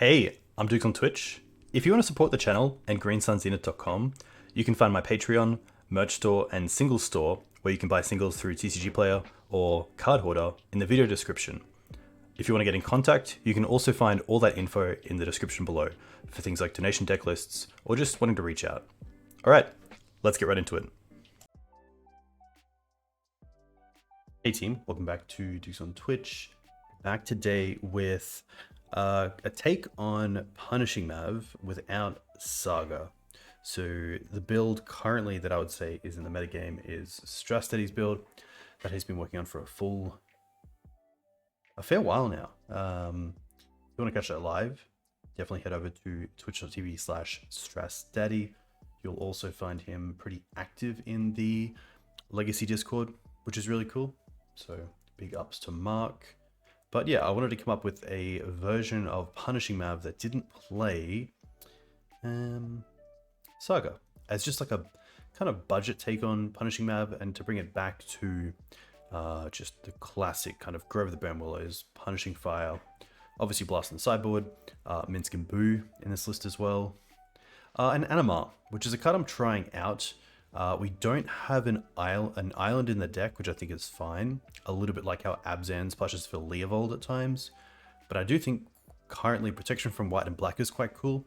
Hey, I'm Duke on Twitch. If you want to support the channel and greensunzenith.com, you can find my Patreon, merch store, and singles store where you can buy singles through TCG Player or Card Hoarder in the video description. If you want to get in contact, you can also find all that info in the description below for things like donation deck lists or just wanting to reach out. Alright, let's get right into it. Hey team, welcome back to Dukes on Twitch. Back today with a take on Punishing Mav without Saga. So the build currently that I would say is in the metagame is Stress Daddy's build that he's been working on for a fair while now. If you want to catch that live, definitely head over to twitch.tv/StressDaddy. You'll also find him pretty active in the Legacy Discord, which is really cool. So big ups to Mark. But yeah, I wanted to come up with a version of Punishing Mav that didn't play Saga, as just like a kind of budget take on Punishing Mav, and to bring it back to just the classic kind of Grow Over the Burnwillows, Punishing Fire, obviously Blast on the sideboard, Minsc and Boo in this list as well, and Animar, which is a card I'm trying out. We don't have an island in the deck, which I think is fine. A little bit like how Abzan splashes for Leovold at times. But I do think currently protection from white and black is quite cool.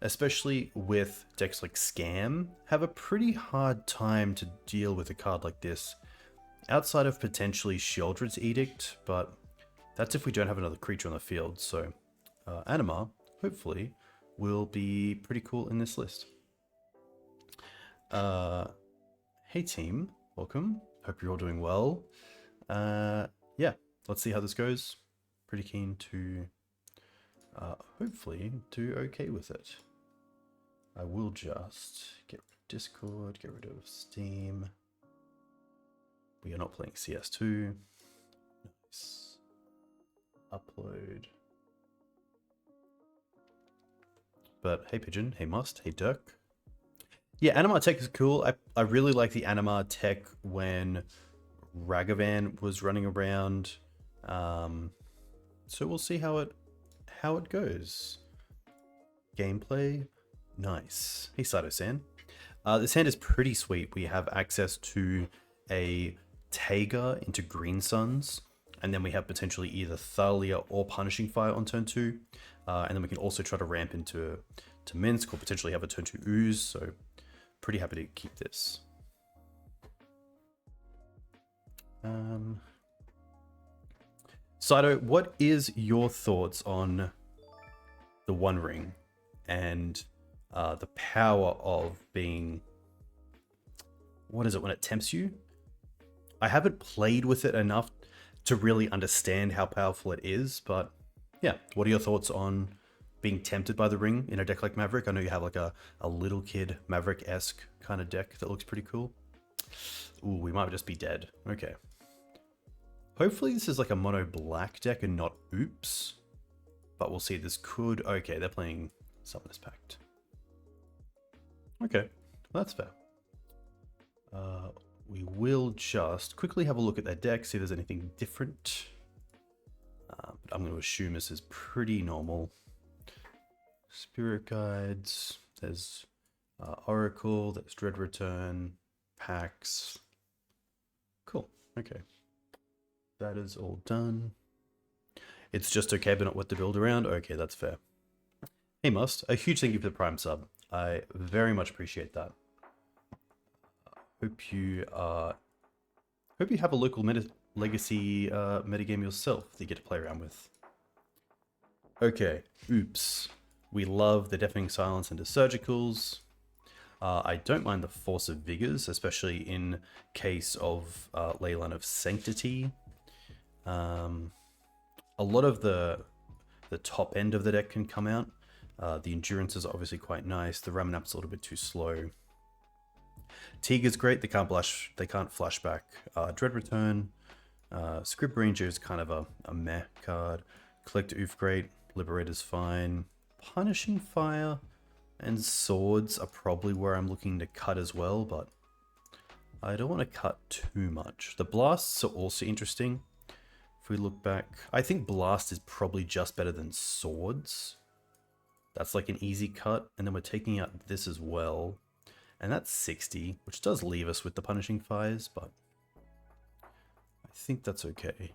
Especially with decks like Scam, have a pretty hard time to deal with a card like this. Outside of potentially Sheoldred's Edict, but that's if we don't have another creature on the field. So Animar, hopefully, will be pretty cool in this list. Hey team, welcome. Hope you're all doing well. Yeah, let's see how this goes. Pretty keen to hopefully do okay with it. I will just get rid of Discord, get rid of Steam. We are not playing CS2. Nice. Upload. But hey Pigeon, hey Must, hey Dirk. Yeah, Animar tech is cool. I really like the Animar tech when Ragavan was running around. So we'll see how it goes. Gameplay, nice. Hey Sato-san. This hand is pretty sweet. We have access to a Taiga into Green Suns, and then we have potentially either Thalia or Punishing Fire on turn 2. And then we can also try to ramp into Minsc or potentially have a turn 2 Ooze. So pretty happy to keep this. Saito, what is your thoughts on the One Ring and the power of being, what is it when it tempts you? I haven't played with it enough to really understand how powerful it is, but yeah, what are your thoughts on being tempted by the ring in a deck like Maverick? I know you have like a little kid Maverick-esque kind of deck that looks pretty cool. Ooh, we might just be dead. Okay. Hopefully this is like a mono black deck and not Oops. But we'll see. This could... Okay, they're playing Summoners Pact. Okay, that's fair. We will just quickly have a look at their deck, see if there's anything different. But I'm going to assume this is pretty normal. Spirit Guides, there's Oracle, there's Dread Return, Pax. Cool, okay. That is all done. It's just okay, but not what to build around. Okay, that's fair. Hey Must, a huge thank you for the Prime sub. I very much appreciate that. Hope you have a local Legacy metagame yourself that you get to play around with. Okay, Oops. We love the Deafening Silence into Surgicals. I don't mind the Force of Vigors, especially in case of Leyline of Sanctity. A lot of the top end of the deck can come out. The Endurance is obviously quite nice. The Ramunap's a little bit too slow. Teeg is great. They can't flashback. Dread Return. Scryb Ranger is kind of a meh card. Collector Ouphe great. Liberator's fine. Punishing Fire and Swords are probably where I'm looking to cut as well, but I don't want to cut too much. The Blasts are also interesting. If we look back, I think Blast is probably just better than Swords. That's like an easy cut. And then we're taking out this as well. And that's 60, which does leave us with the Punishing Fires, but I think that's okay.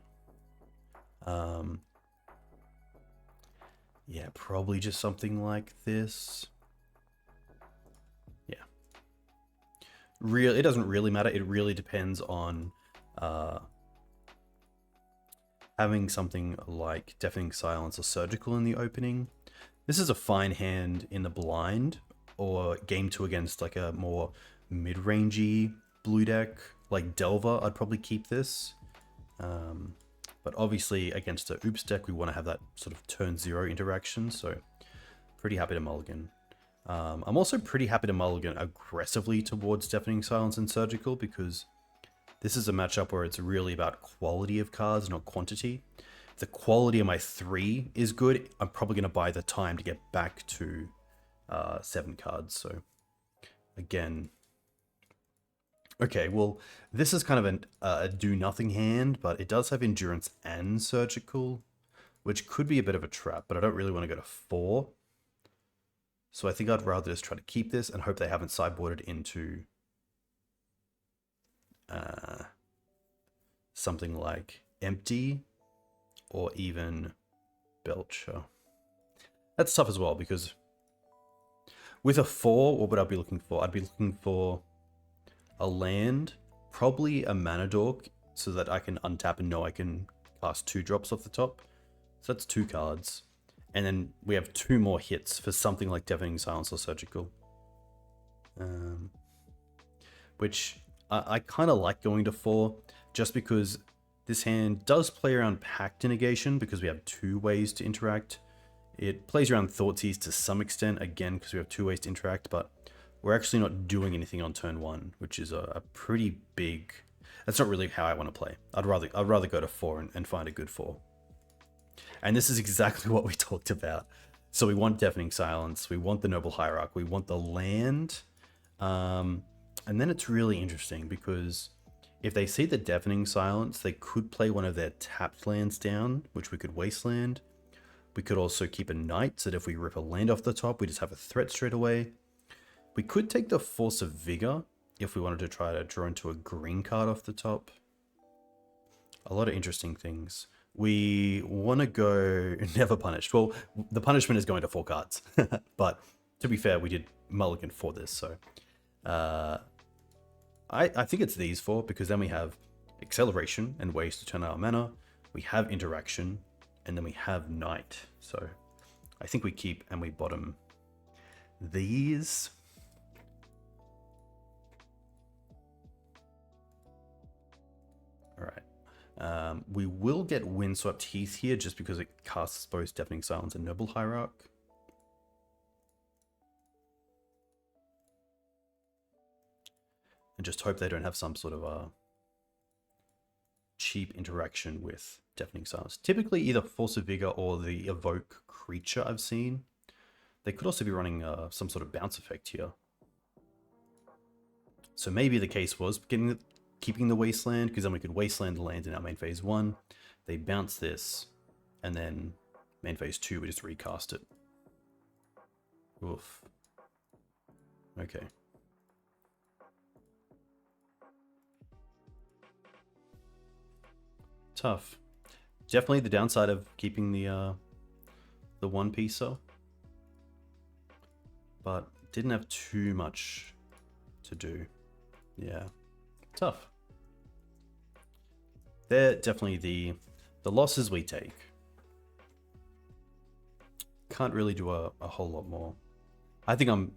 Yeah, probably just something like this. Yeah. It doesn't really matter. It really depends on having something like Deafening Silence or Surgical in the opening. This is a fine hand in the blind, or game 2 against like a more mid-rangey blue deck, like Delver. I'd probably keep this. But obviously against a Ouphe deck, we want to have that sort of turn 0 interaction, so pretty happy to mulligan. I'm also pretty happy to mulligan aggressively towards Deafening Silence and Surgical, because this is a matchup where it's really about quality of cards, not quantity. If the quality of my 3 is good, I'm probably going to buy the time to get back to 7 cards. So again, okay, well, this is kind of a do-nothing hand, but it does have Endurance and Surgical, which could be a bit of a trap, but I don't really want to go to 4. So I think I'd rather just try to keep this and hope they haven't sideboarded into something like Empty or even Belcher. That's tough as well, because with a 4, what would I be looking for? I'd be looking for a land, probably a Mana Dork, so that I can untap and know I can cast 2 drops off the top. So that's 2 cards. And then we have 2 more hits for something like Deafening Silence or Surgical. Which I kind of like going to 4, just because this hand does play around Pact Negation, because we have 2 ways to interact. It plays around Thoughtseize to some extent, again, because we have 2 ways to interact, but we're actually not doing anything on turn 1, which is a pretty big... That's not really how I want to play. I'd rather go to 4 and find a good 4. And this is exactly what we talked about. So we want Deafening Silence, we want the Noble Hierarch, we want the land. And then it's really interesting, because if they see the Deafening Silence, they could play one of their tapped lands down, which we could Wasteland. We could also keep a Knight, so that if we rip a land off the top, we just have a threat straight away. We could take the Force of Vigor if we wanted to try to draw into a green card off the top. A lot of interesting things. We want to go Never Punished. Well, the punishment is going to 4 cards. But to be fair, we did mulligan for this, so... I think it's these 4, because then we have Acceleration and ways to turn our mana. We have Interaction, and then we have Knight. So I think we keep and we bottom these. All right. We will get Windswept Heath here, just because it casts both Deafening Silence and Noble Hierarch. And just hope they don't have some sort of a cheap interaction with Deafening Silence. Typically either Force of Vigor or the Evoke creature I've seen. They could also be running some sort of bounce effect here. So maybe the case was keeping the Wasteland, because then we could Wasteland the land in our main phase 1. They bounce this, and then main phase 2 we just recast it. Oof. Okay. Tough. Definitely the downside of keeping the one piecer, but didn't have too much to do. Yeah, tough. They're definitely the losses we take. Can't really do a whole lot more. I think I'm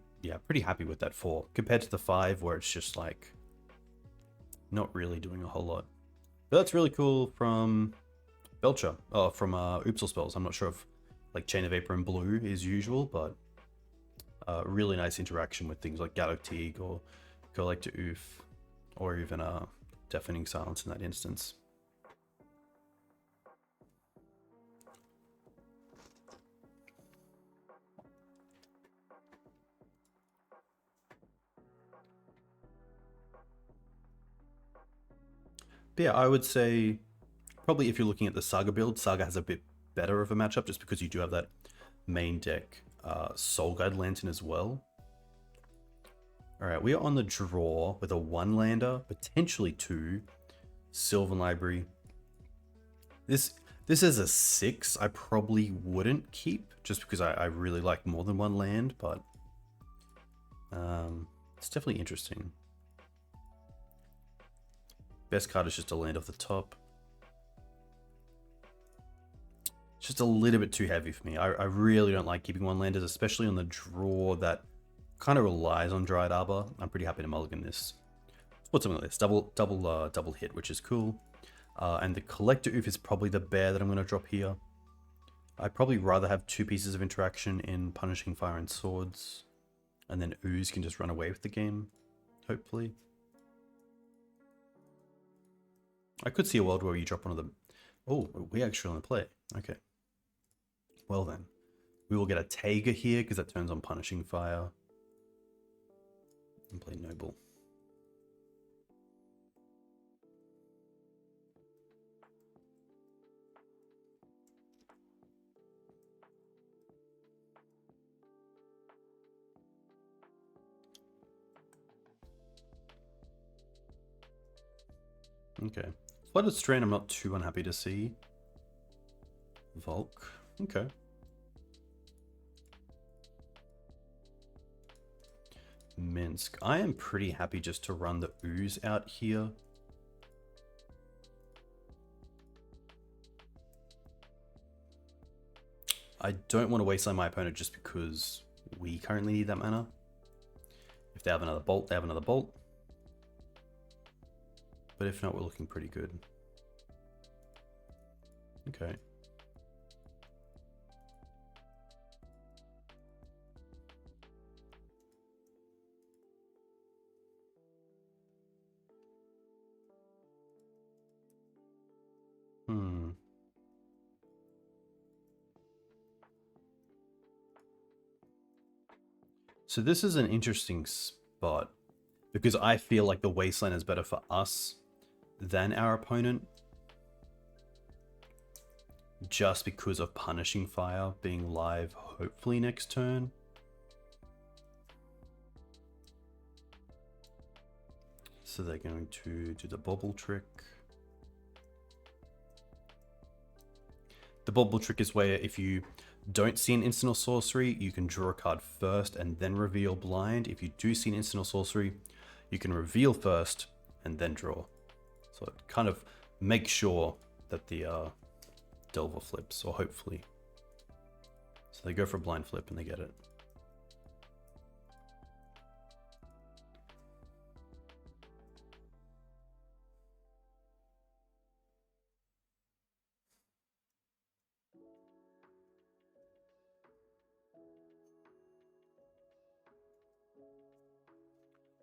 pretty happy with that 4 compared to the 5, where it's just like not really doing a whole lot. But that's really cool from Belcher. Oh, from Ouphe spells. I'm not sure if like Chain of Vapor and Blue is usual, but really nice interaction with things like Gaddock Teeg or Collector Ouphe, or even Deafening Silence in that instance. But yeah, I would say probably if you're looking at the Saga build, Saga has a bit better of a matchup, just because you do have that main deck Soul Guide Lantern as well. Alright, we are on the draw with a 1-lander, potentially 2. Sylvan Library. This is a 6. I probably wouldn't keep, just because I really like more than 1 land, but it's definitely interesting. Best card is just a land off the top. It's just a little bit too heavy for me. I really don't like keeping 1-landers, especially on the draw that kind of relies on Dryad Arbor. I'm pretty happy to mulligan this. Let's put something like this. Double hit, which is cool. And the Collector Ouphe is probably the bear that I'm going to drop here. I'd probably rather have 2 pieces of interaction in Punishing Fire and Swords. And then Ooze can just run away with the game, hopefully. I could see a world where you drop one of them. Oh, we actually want to play. Okay. Well then. We will get a Taiga here because that turns on Punishing Fire. And play Noble. Okay. Flooded Strain I'm not too unhappy to see. Volk. Okay. Minsc. I am pretty happy just to run the Ooze out here. I don't want to wasteland my opponent just because we currently need that mana. If they have another bolt, they have another bolt. But if not, we're looking pretty good. Okay. So this is an interesting spot because I feel like the Wasteland is better for us than our opponent. Just because of Punishing Fire being live hopefully next turn. So they're going to do the bobble trick. The bobble trick is where if you don't see an instant or sorcery, you can draw a card first and then reveal blind. If you do see an instant or sorcery, you can reveal first and then draw. So it kind of makes sure that the Delver flips, or hopefully. So they go for a blind flip and they get it.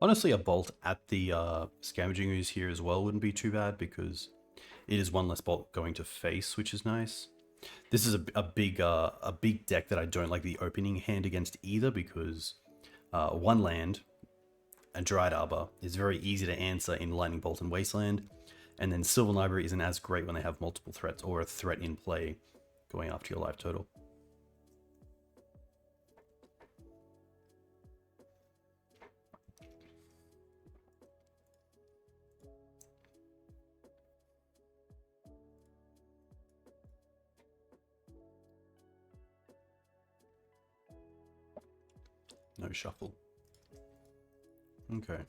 Honestly, a bolt at the Scavenging Ooze here as well wouldn't be too bad because it is 1 less bolt going to face, which is nice. This is a big deck that I don't like the opening hand against either because 1 land and Dryad Arbor is very easy to answer in Lightning Bolt and Wasteland, and then Sylvan Library isn't as great when they have multiple threats or a threat in play going after your life total. No shuffle. Okay.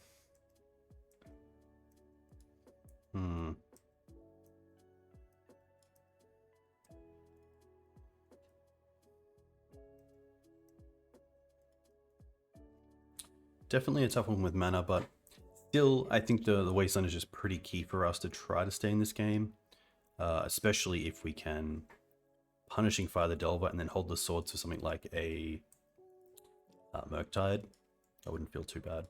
Definitely a tough one with mana, but still, I think the Wasteland is just pretty key for us to try to stay in this game. Especially if we can Punishing Fire the Delver and then hold the swords for something like a Murktide. I wouldn't feel too bad.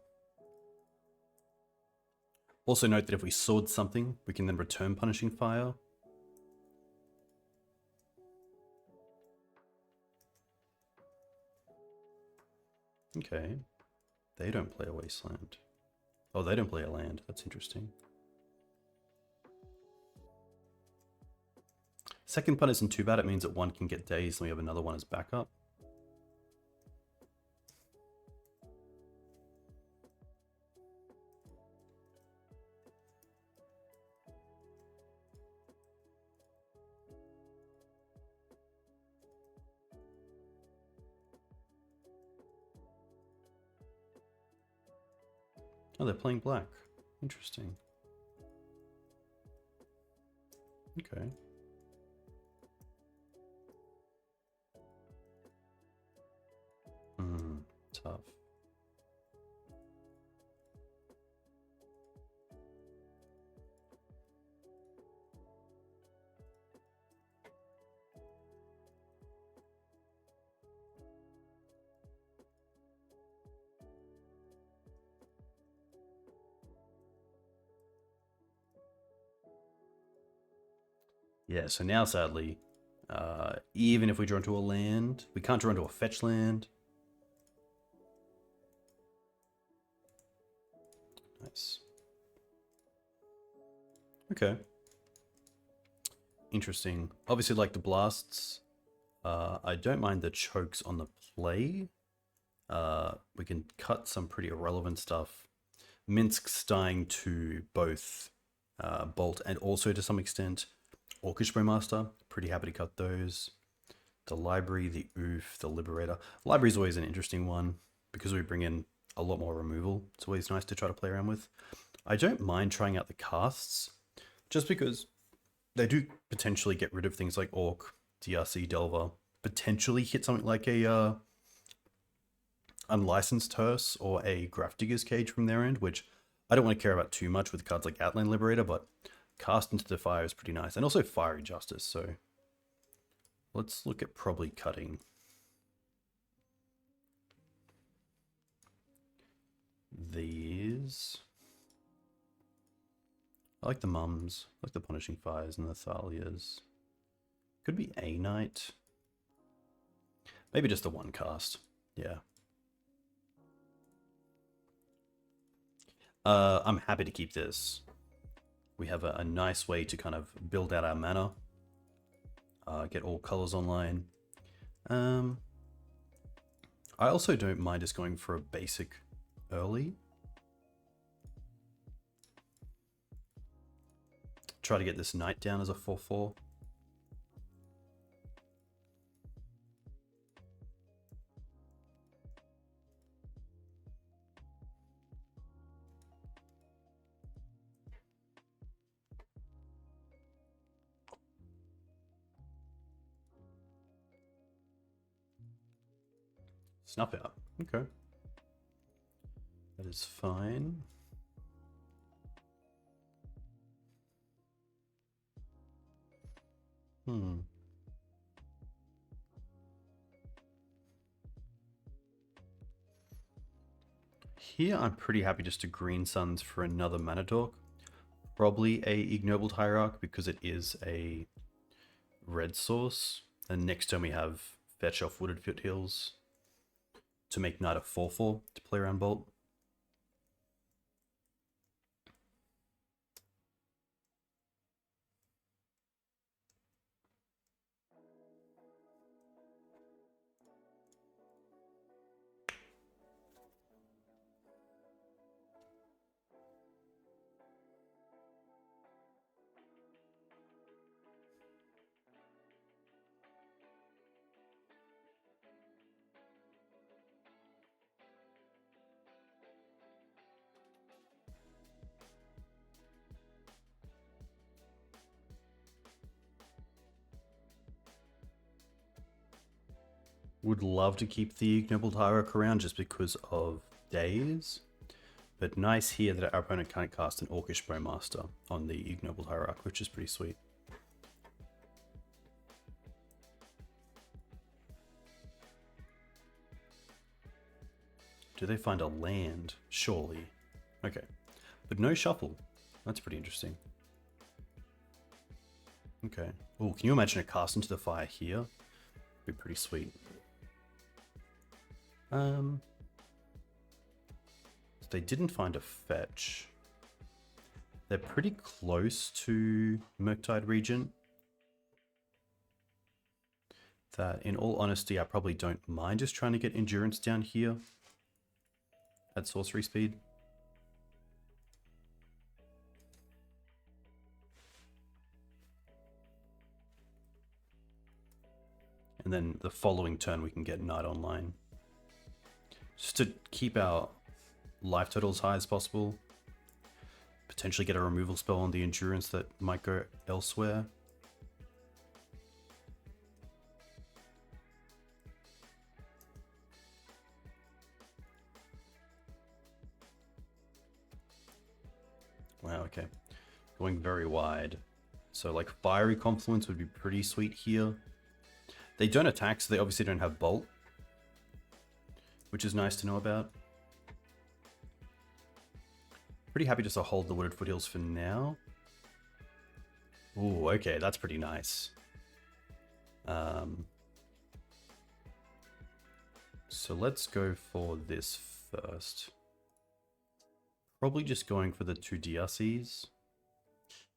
Also note that if we sword something, we can then return Punishing Fire. Okay. They don't play a Wasteland. Oh, they don't play a land. That's interesting. Second pun isn't too bad. It means that 1 can get dazed and we have another one as backup. Oh, they're playing black. Interesting. Okay. Tough. Yeah, so now sadly, even if we draw into a land, we can't draw into a fetch land. Nice. Okay. Interesting. Obviously, like the blasts, I don't mind the chokes on the play. We can cut some pretty irrelevant stuff. Minsc's dying to both Bolt and also to some extent Orcish Bowmaster. Pretty happy to cut those. The Library, the Ouphe, the Liberator. Library is always an interesting one because we bring in a lot more removal. It's always nice to try to play around with. I don't mind trying out the casts just because they do potentially get rid of things like Orc, DRC, Delver, potentially hit something like a Unlicensed Hearse or a Grafdigger's Cage from their end, which I don't want to care about too much with cards like Outland Liberator, but Cast into the Fire is pretty nice. And also Fiery Justice, so let's look at probably cutting these. I like the Mums, I like the Punishing Fires and the Thalias. Could be a Knight. Maybe just the one cast. Yeah. I'm happy to keep this. We have a nice way to kind of build out our mana. Get all colors online. I also don't mind just going for a basic early. Try to get this Knight down as a 4/4. Snuff out. Okay. That is fine. Here I'm pretty happy just to Green Suns for another Mana Dork. Probably a Ignoble Hierarch because it is a red source. And next turn we have fetch off Wooded Foothills to make Knight a 4/4 to play around Bolt. Would love to keep the Ignoble Hierarch around just because of days. But nice here that our opponent can't cast an Orcish Bowmaster on the Ignoble Hierarch, which is pretty sweet. Do they find a land? Surely. Okay. But no shuffle. That's pretty interesting. Okay. Oh, can you imagine a cast into the fire here? Be pretty sweet. They didn't find a fetch. They're pretty close to Murktide Regent. That, in all honesty, I probably don't mind just trying to get endurance down here at sorcery speed. And then the following turn we can get Knight online. Just to keep our life total as high as possible. Potentially get a removal spell on the endurance that might go elsewhere. Wow, okay. Going very wide. So like Fiery Confluence would be pretty sweet here. They don't attack, so they obviously don't have Bolt, which is nice to know about. Pretty happy just to hold the Wooded Foothills for now. Ooh, okay, that's pretty nice. So let's go for this first. Probably just going for the 2 DRCs.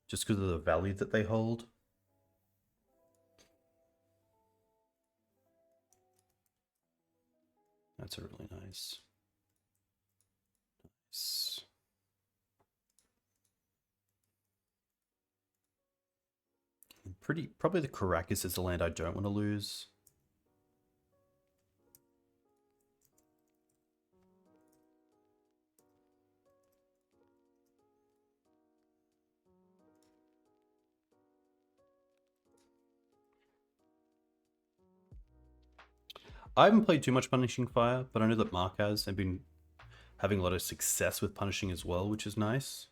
Just because of the value that they hold. That's a really nice. Nice. Probably the Karakas is the land I don't want to lose. I haven't played too much Punishing Fire, but I know that Mark has and been having a lot of success with Punishing as well, which is nice.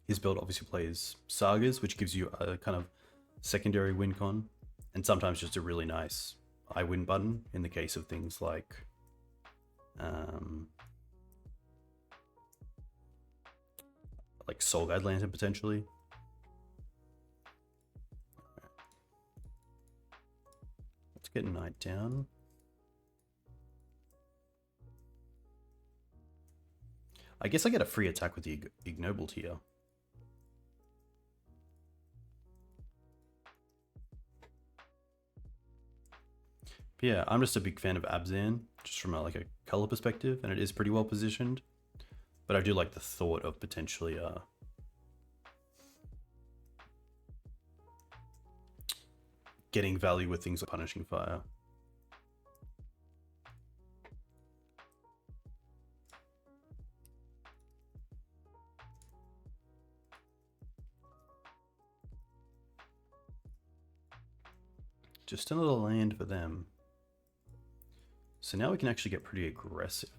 His build obviously plays Sagas, which gives you a kind of secondary win con, and sometimes just a really nice I win button in the case of things like Soul Guide Lantern potentially. Let's get Knight down. I guess I get a free attack with the Ignoble here. But yeah, I'm just a big fan of Abzan, just from a color perspective, and it is pretty well positioned. But I do like the thought of potentially getting value with things like Punishing Fire. Just another land for them. So now we can actually get pretty aggressive.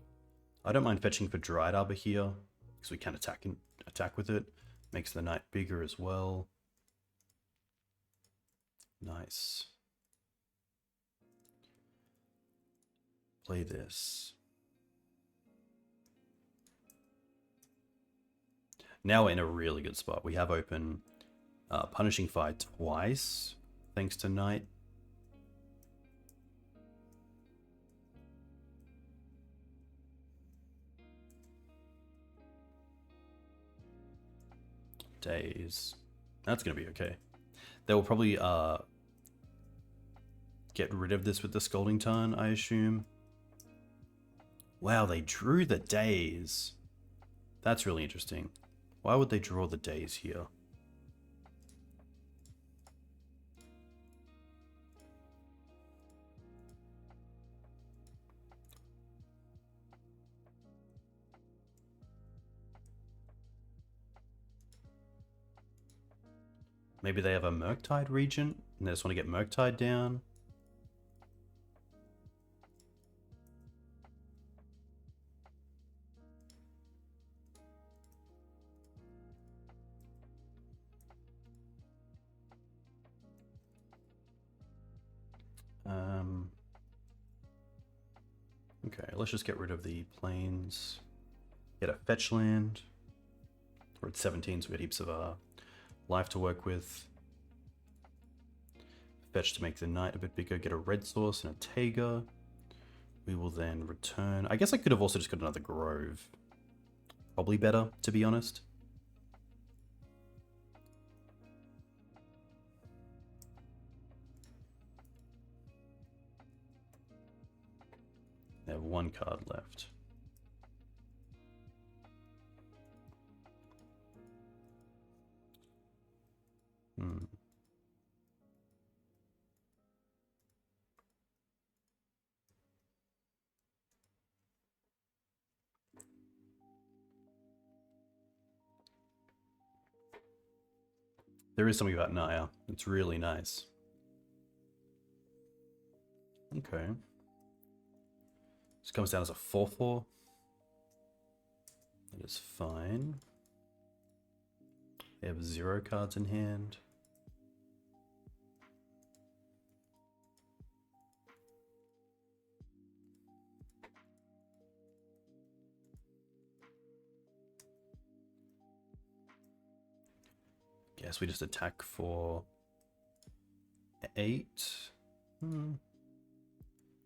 I don't mind fetching for Dryad Arbor here, because we can attack with it. Makes the knight bigger as well. Nice. Play this. Now we're in a really good spot. We have open Punishing Fire twice, thanks to Knight. Days. That's going to be okay. They will probably get rid of this with the Scalding Tarn, I assume. Wow, they drew the days. That's really interesting. Why would they draw the days here? Maybe they have a Murktide Regent and they just want to get Murktide down. Okay, let's just get rid of the plains. Get a fetch land. We're at 17, so we got heaps of life to work with. Fetch to make the knight a bit bigger. Get a red source and a Taiga. We will then return. I guess I could have also just got another Grove. Probably better, to be honest. They have one card left. There is something about Naya. It's really nice. Okay. This comes down as a 4/4. That is fine. They have 0 cards in hand. Guess we just attack for 8.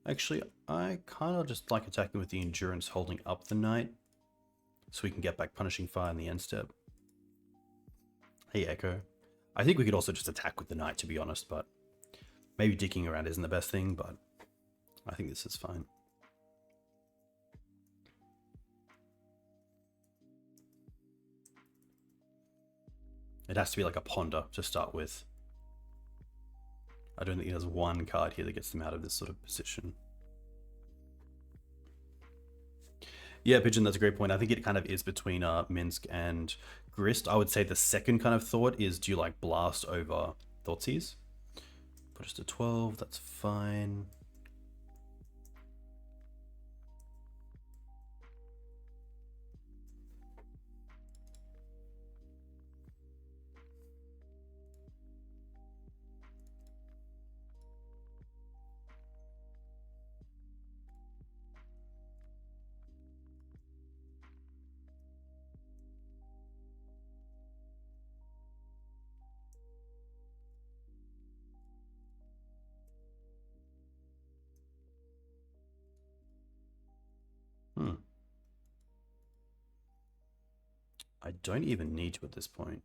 Actually, I kind of just like attacking with the Endurance holding up the Knight, so we can get back Punishing Fire in the end step. Hey, Echo. I think we could also just attack with the Knight, to be honest, but maybe dicking around isn't the best thing, but I think this is fine. It has to be like a Ponder to start with. I don't think there's one card here that gets them out of this sort of position. Yeah, Pigeon, that's a great point. I think it kind of is between Minsc and Grist. I would say the second kind of thought is, do you like Blast over Thoughtseize? Put us to 12, that's fine. I don't even need to at this point.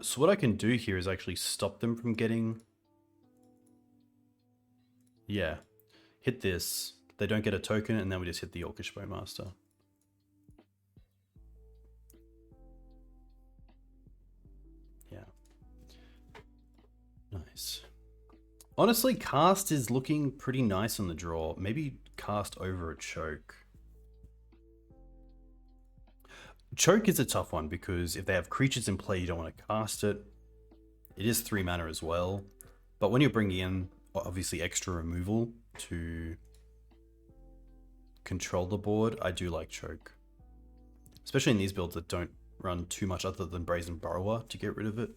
So what I can do here is actually stop them from getting... Yeah. Hit this. They don't get a token, and then we just hit the Orcish Bowmaster. Yeah. Nice. Honestly, Cast is looking pretty nice on the draw. Maybe Cast over a Choke. Choke is a tough one because if they have creatures in play, you don't want to cast it. It is 3 mana as well. But when you're bringing in, obviously, extra removal to control the board, I do like Choke. Especially in these builds that don't run too much other than Brazen Burrower to get rid of it.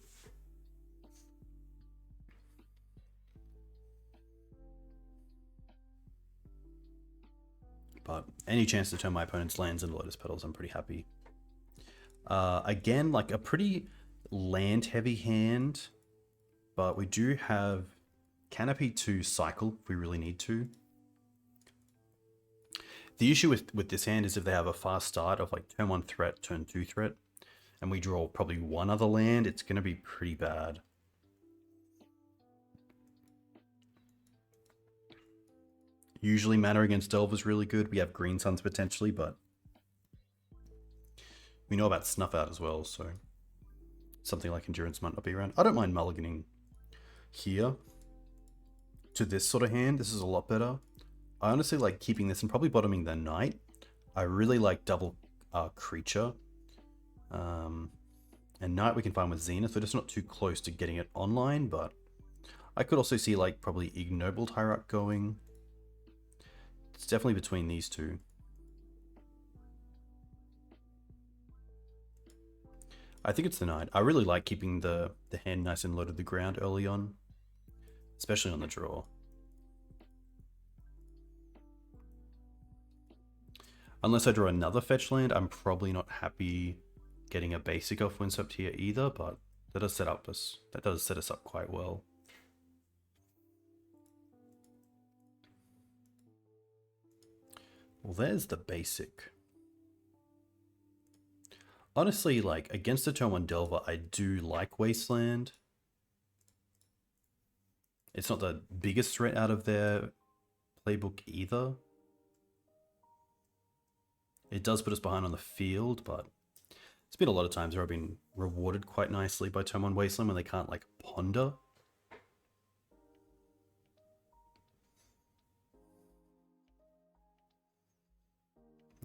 But any chance to turn my opponent's lands into Lotus Petals, I'm pretty happy. Again, like a pretty land-heavy hand, but we do have Canopy to cycle if we really need to. The issue with this hand is if they have a fast start of like turn 1 threat, turn 2 threat, and we draw probably one other land, it's going to be pretty bad. Usually mana against Delve is really good. We have Green Suns potentially, but we know about Snuff Out as well, so something like Endurance might not be around. I don't mind mulliganing here to this sort of hand. This is a lot better. I honestly like keeping this and probably bottoming the Knight. I really like double creature. And Knight we can find with Zenith. We're just not too close to getting it online, but I could also see like probably Ignoble Hierarch going. It's definitely between these two. I think it's the Knight. I really like keeping the hand nice and low to the ground early on, especially on the draw. Unless I draw another fetch land, I'm probably not happy getting a basic off Windswept here either, but that does set us up quite well. Well, there's the basic. Honestly, like, against the turn 1 Delver, I do like Wasteland. It's not the biggest threat out of their playbook either. It does put us behind on the field, but it's been a lot of times where I've been rewarded quite nicely by turn 1 Wasteland when they can't, like, ponder.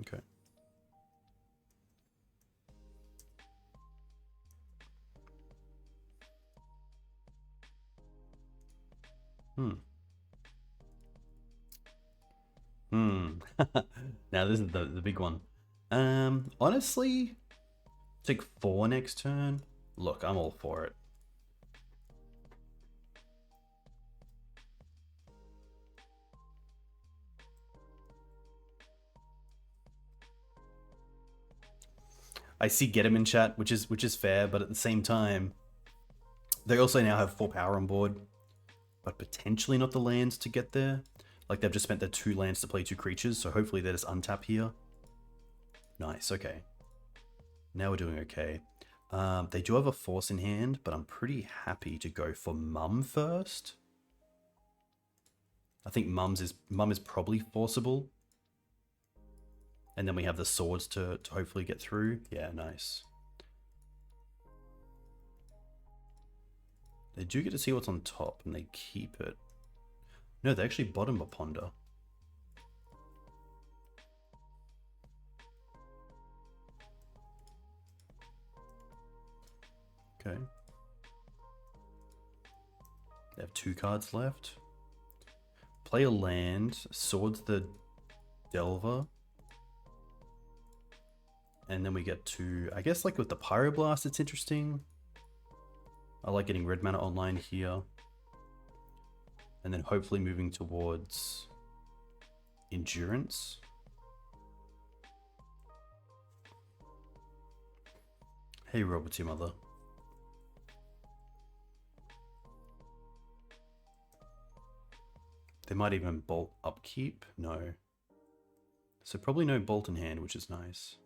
Okay. Now this is the big one. Honestly, take 4 next turn. Look, I'm all for it. I see get him in chat, which is fair, but at the same time, they also now have 4 power on board, but potentially not the lands to get there. Like, they've just spent their 2 lands to play 2 creatures, so hopefully they just untap here. Nice, okay. Now we're doing okay. They do have a force in hand, but I'm pretty happy to go for Mum first. I think Mum is probably forcible. And then we have the swords to hopefully get through. Yeah, nice. They do get to see what's on top, and they keep it. No, they actually bottom a ponder. Okay. They have 2 cards left. Play a land, swords the Delver. And then we get to, I guess, like with the Pyroblast, it's interesting. I like getting red mana online here. And then hopefully moving towards Endurance. Hey, Robert, your mother. They might even bolt upkeep. No. So probably no bolt in hand, which is nice.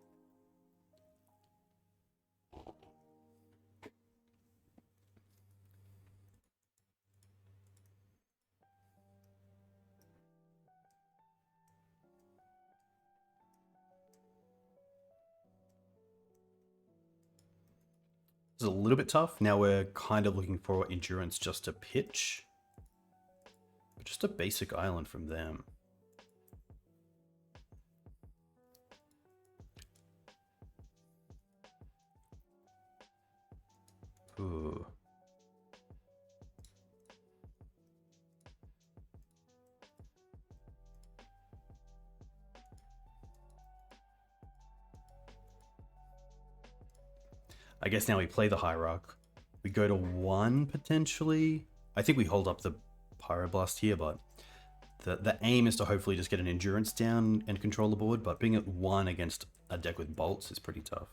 It's a little bit tough. Now we're kind of looking for Endurance just to pitch. But just a basic island from them. Ooh. I guess now we play the Hierarch. We go to 1 potentially. I think we hold up the Pyroblast here, but the aim is to hopefully just get an Endurance down and control the board, but being at 1 against a deck with bolts is pretty tough.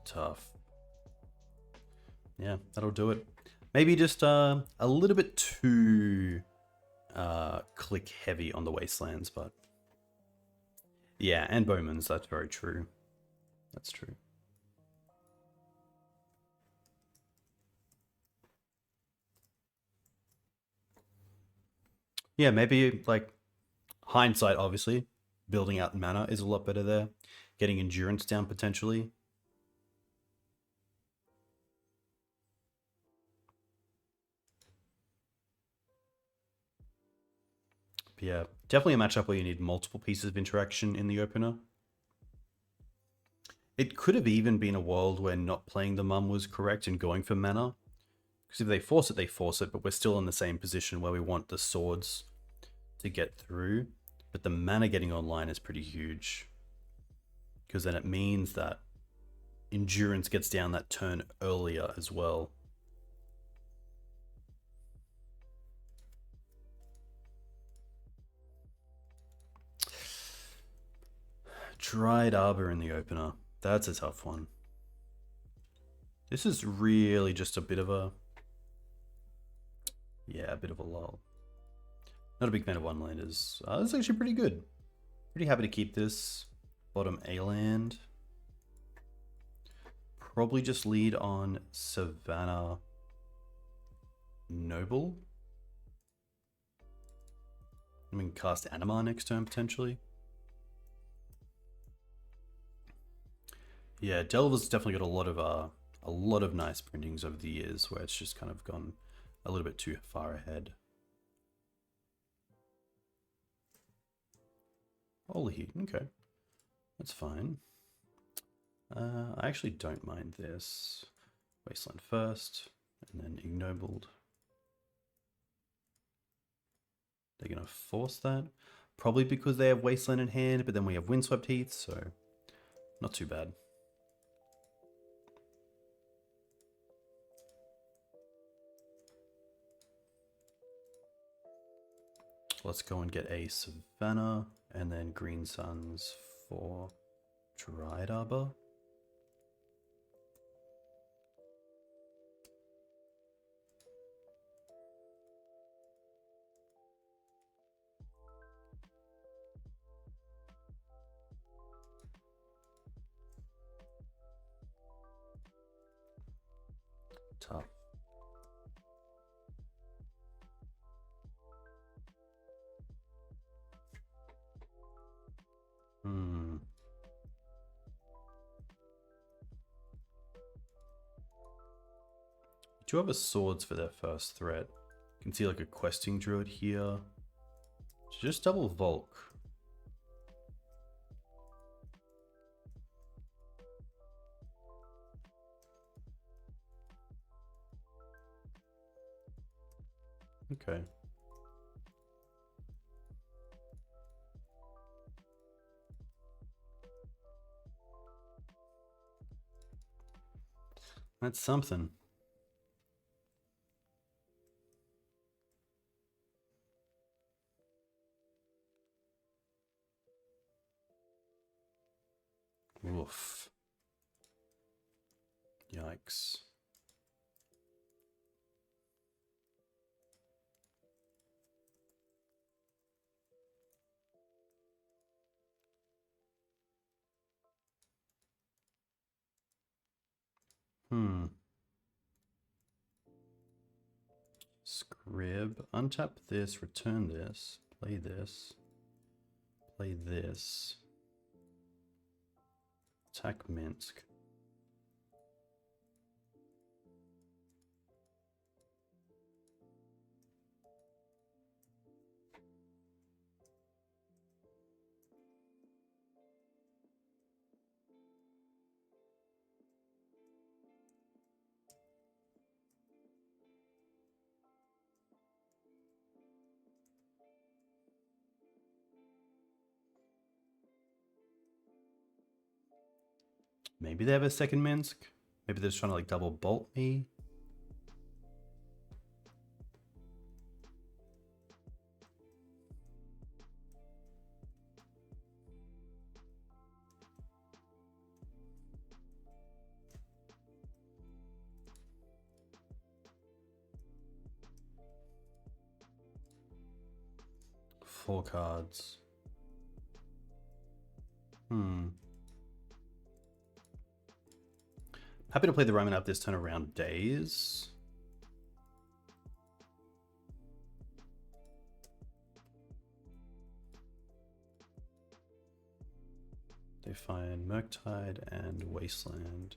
Tough. Yeah, that'll do it. Maybe just a little bit too click heavy on the Wastelands, but yeah, and Bowman's, that's very true. That's true. Yeah, maybe like hindsight, obviously, building out mana is a lot better there. Getting Endurance down potentially. Yeah, definitely a matchup where you need multiple pieces of interaction in the opener. It could have even been a world where not playing the Mum was correct and going for mana. Because if they force it, they force it, but we're still in the same position where we want the swords to get through. But the mana getting online is pretty huge. Because then it means that Endurance gets down that turn earlier as well. Dryad Arbor in the opener. That's a tough one. This is really just a bit of a... Yeah, a bit of a lull. Not a big fan of one-landers. That's actually pretty good. Pretty happy to keep this bottom A land. Probably just lead on Savannah Noble. I mean, cast Animar next turn potentially. Yeah, Delver's definitely got a lot of nice printings over the years where it's just kind of gone a little bit too far ahead. Holy, okay, that's fine. I actually don't mind this. Wasteland first, and then Ignobled. They're gonna force that, probably because they have Wasteland in hand, but then we have Windswept Heath, so not too bad. Let's go and get a Savannah, and then Green Suns for Dryad Arbor. Tough. Do have a swords for their first threat. You can see like a questing druid here. Just double Volk. Okay. That's something. Oof. Yikes. Scryb. Untap this, return this, play this, play this. Attack Minsc. Maybe they have a second Minsc. Maybe they're just trying to like double bolt me. Four cards. Happy to play the Ramunap this turn around days. They find Murktide and Wasteland.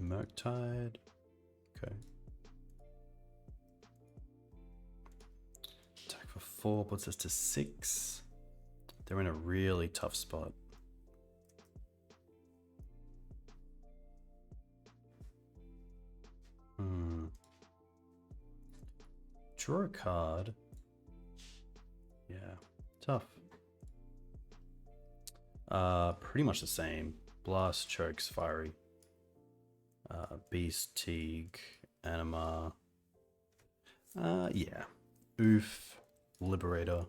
Murktide. Okay. Attack for 4 puts us to 6. They're in a really tough spot. Draw a card. Yeah, tough. Pretty much the same. Blast, Chokes, Fiery. Beast, Teeg, Anima. Yeah. Ouphe, Liberator.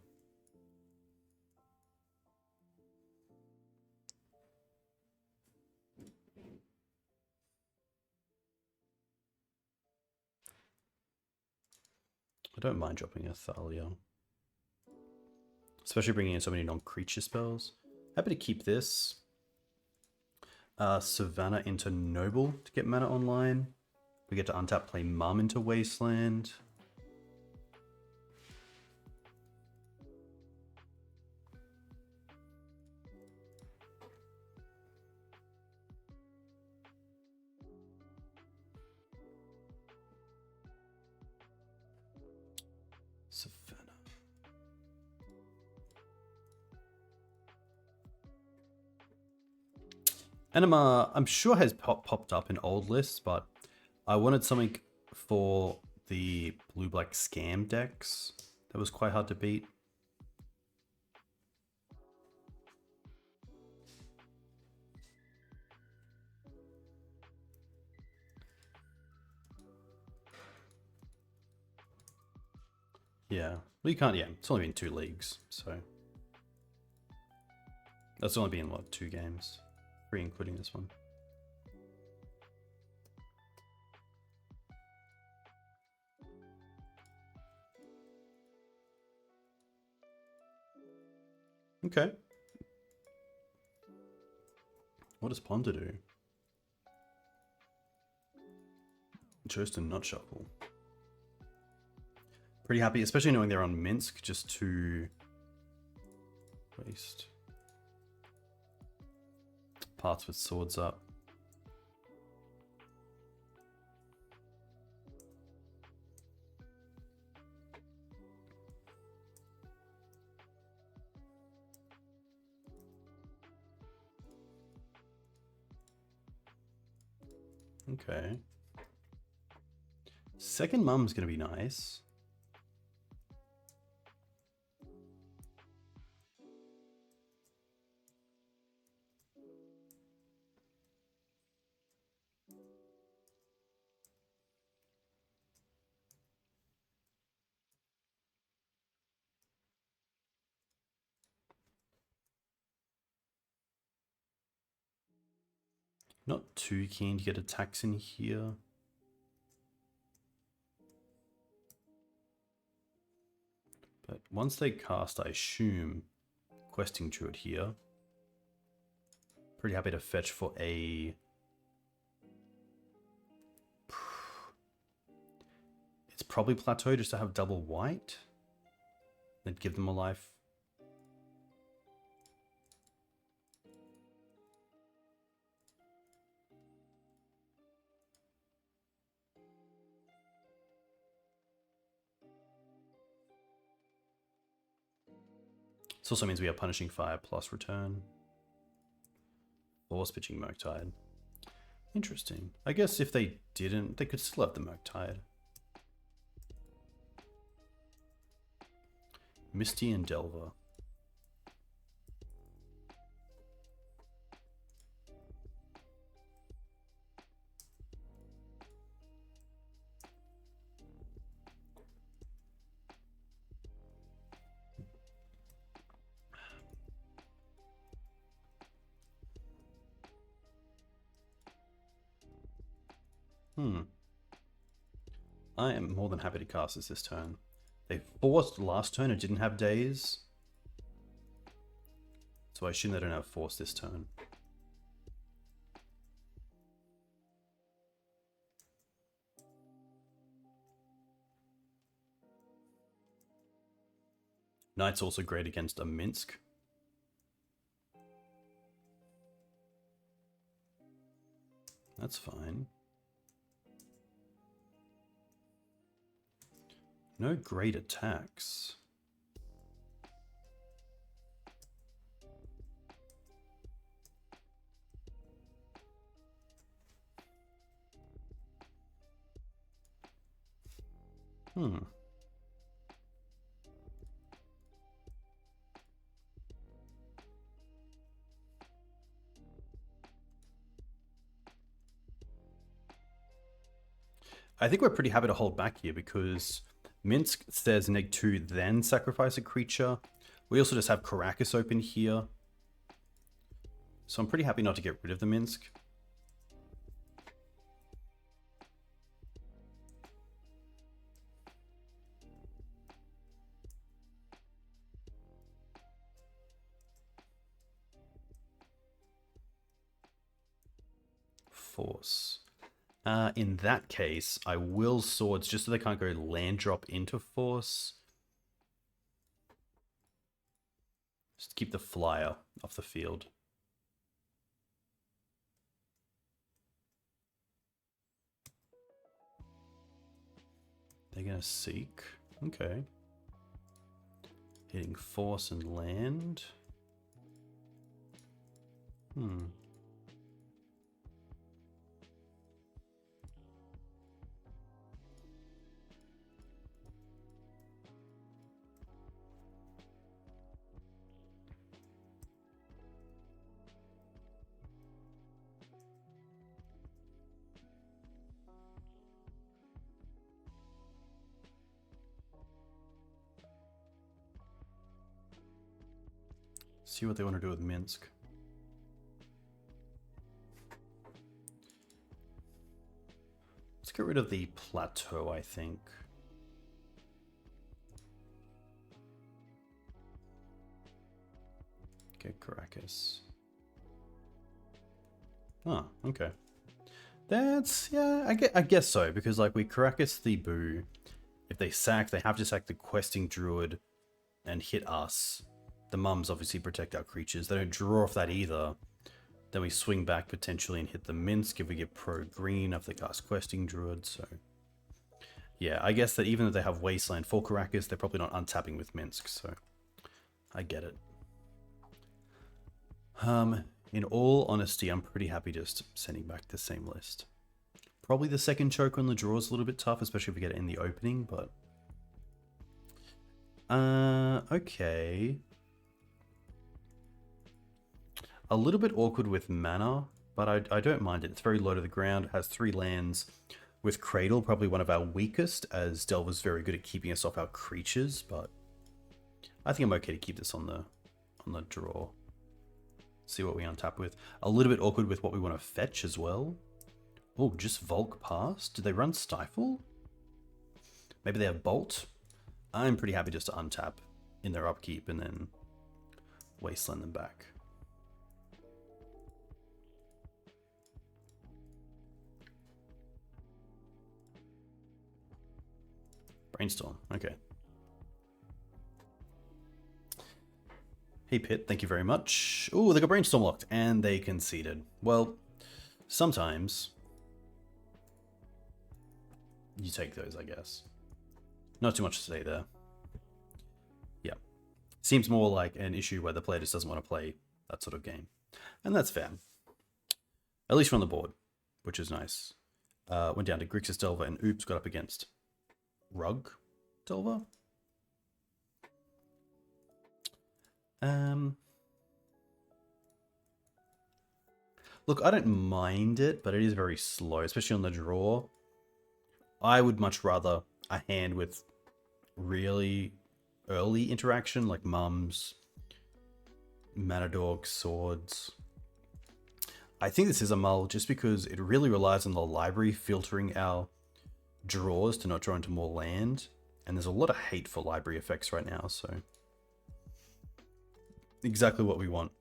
I don't mind dropping a Thalia. Especially bringing in so many non-creature spells. Happy to keep this. Savannah into Noble to get mana online. We get to untap, play Mum into Wasteland. Savannah. Anima, I'm sure has popped up in old lists, but I wanted something for the blue-black scam decks that was quite hard to beat. Yeah, well, you can't, yeah, it's only been 2 leagues, so. That's only been, what, 2 games? 3 including this one. Okay. What does Ponder do? Chose to not shuffle. Pretty happy, especially knowing they're on Minsc, just to waste parts with swords up. Okay. Second Mum's gonna be nice. Not too keen to get attacks in here. But once they cast, I assume, Questing Druid here. Pretty happy to fetch for a... It's probably Plateau just to have double white. Then give them a life. This also means we are punishing fire plus return. Force pitching Murktide. Interesting. I guess if they didn't, they could still have the Murktide. Misty and Delver. I am more than happy to cast this turn. They forced last turn and didn't have days. So I assume they don't have force this turn. Knight's also great against a Minsc. That's fine. No great attacks. I think we're pretty happy to hold back here because Minsc says -2, then sacrifice a creature. We also just have Karakas open here. So I'm pretty happy not to get rid of the Minsc. Force. In that case, I will Swords just so they can't go land drop into Force. Just keep the flyer off the field. They're gonna Seek. Okay. Hitting Force and land. See what they want to do with Minsc. Let's get rid of the Plateau, I think. Get Karakas. Oh, okay. That's, yeah, I guess so, because like we Karakas the Boo. If they sack, they have to sack the Questing Druid and hit us. The mums obviously protect our creatures. They don't draw off that either. Then we swing back potentially and hit the Minsc if we get pro-green after they cast Questing Druid, so... Yeah, I guess that even though they have Wasteland for Karakas, they're probably not untapping with Minsc, so... I get it. In all honesty, I'm pretty happy just sending back the same list. Probably the second choke on the draw is a little bit tough, especially if we get it in the opening, but... okay... A little bit awkward with mana, but I don't mind it. It's very low to the ground. It has 3 lands. With Cradle, probably one of our weakest, as Delver's very good at keeping us off our creatures, but I think I'm okay to keep this on the draw. See what we untap with. A little bit awkward with what we want to fetch as well. Oh, just Volk past? Do they run Stifle? Maybe they have Bolt? I'm pretty happy just to untap in their upkeep and then Wasteland them back. Brainstorm, okay. Hey Pit, thank you very much. Oh, they got Brainstorm locked, and they conceded. Well, sometimes you take those, I guess. Not too much to say there. Yeah. Seems more like an issue where the player just doesn't want to play that sort of game. And that's fair. At least we're on the board, which is nice. Went down to Grixis Delver, and Ouphe got up against RUG Delver. Look, I don't mind it, but it is very slow, especially on the draw. I would much rather a hand with really early interaction, like mums, Matador, swords. I think this is a mull just because it really relies on the library filtering our draws to not draw into more land, and there's a lot of hate for library effects right now, so exactly what we want.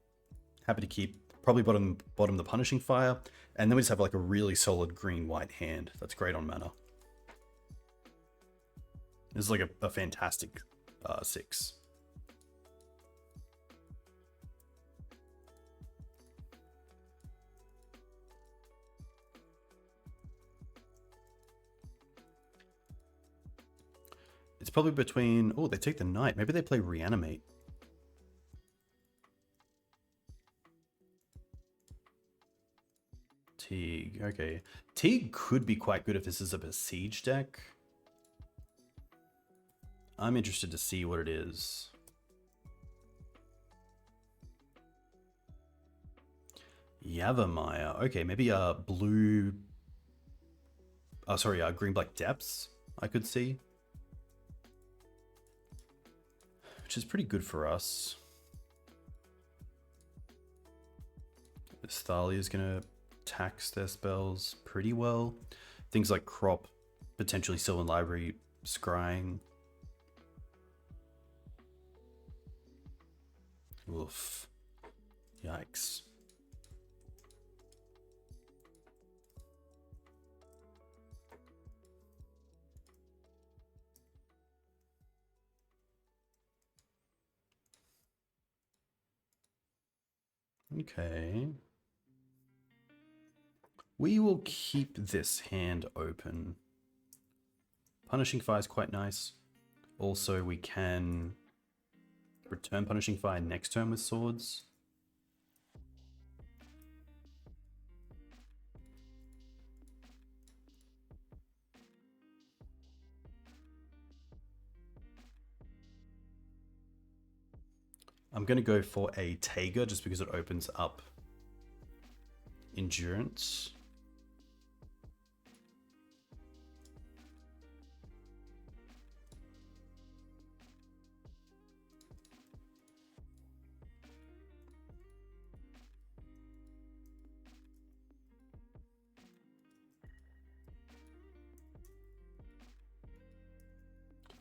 Happy to keep probably bottom the Punishing Fire, and then we just have like a really solid green-white hand that's great on mana. This is like a fantastic 6. It's probably between... Oh, they take the Knight. Maybe they play Reanimate. Teeg. Okay. Teeg could be quite good if this is a Besiege deck. I'm interested to see what it is. Yavimaya. Okay, maybe a blue... green-black depths I could see, which is pretty good for us. This Thalia is going to tax their spells pretty well. Things like Crop, potentially Sylvan Library, Scrying. Oof. Yikes. Okay. We will keep this hand open. Punishing Fire is quite nice. Also, we can return Punishing Fire next turn with swords. I'm going to go for a Taiga just because it opens up endurance.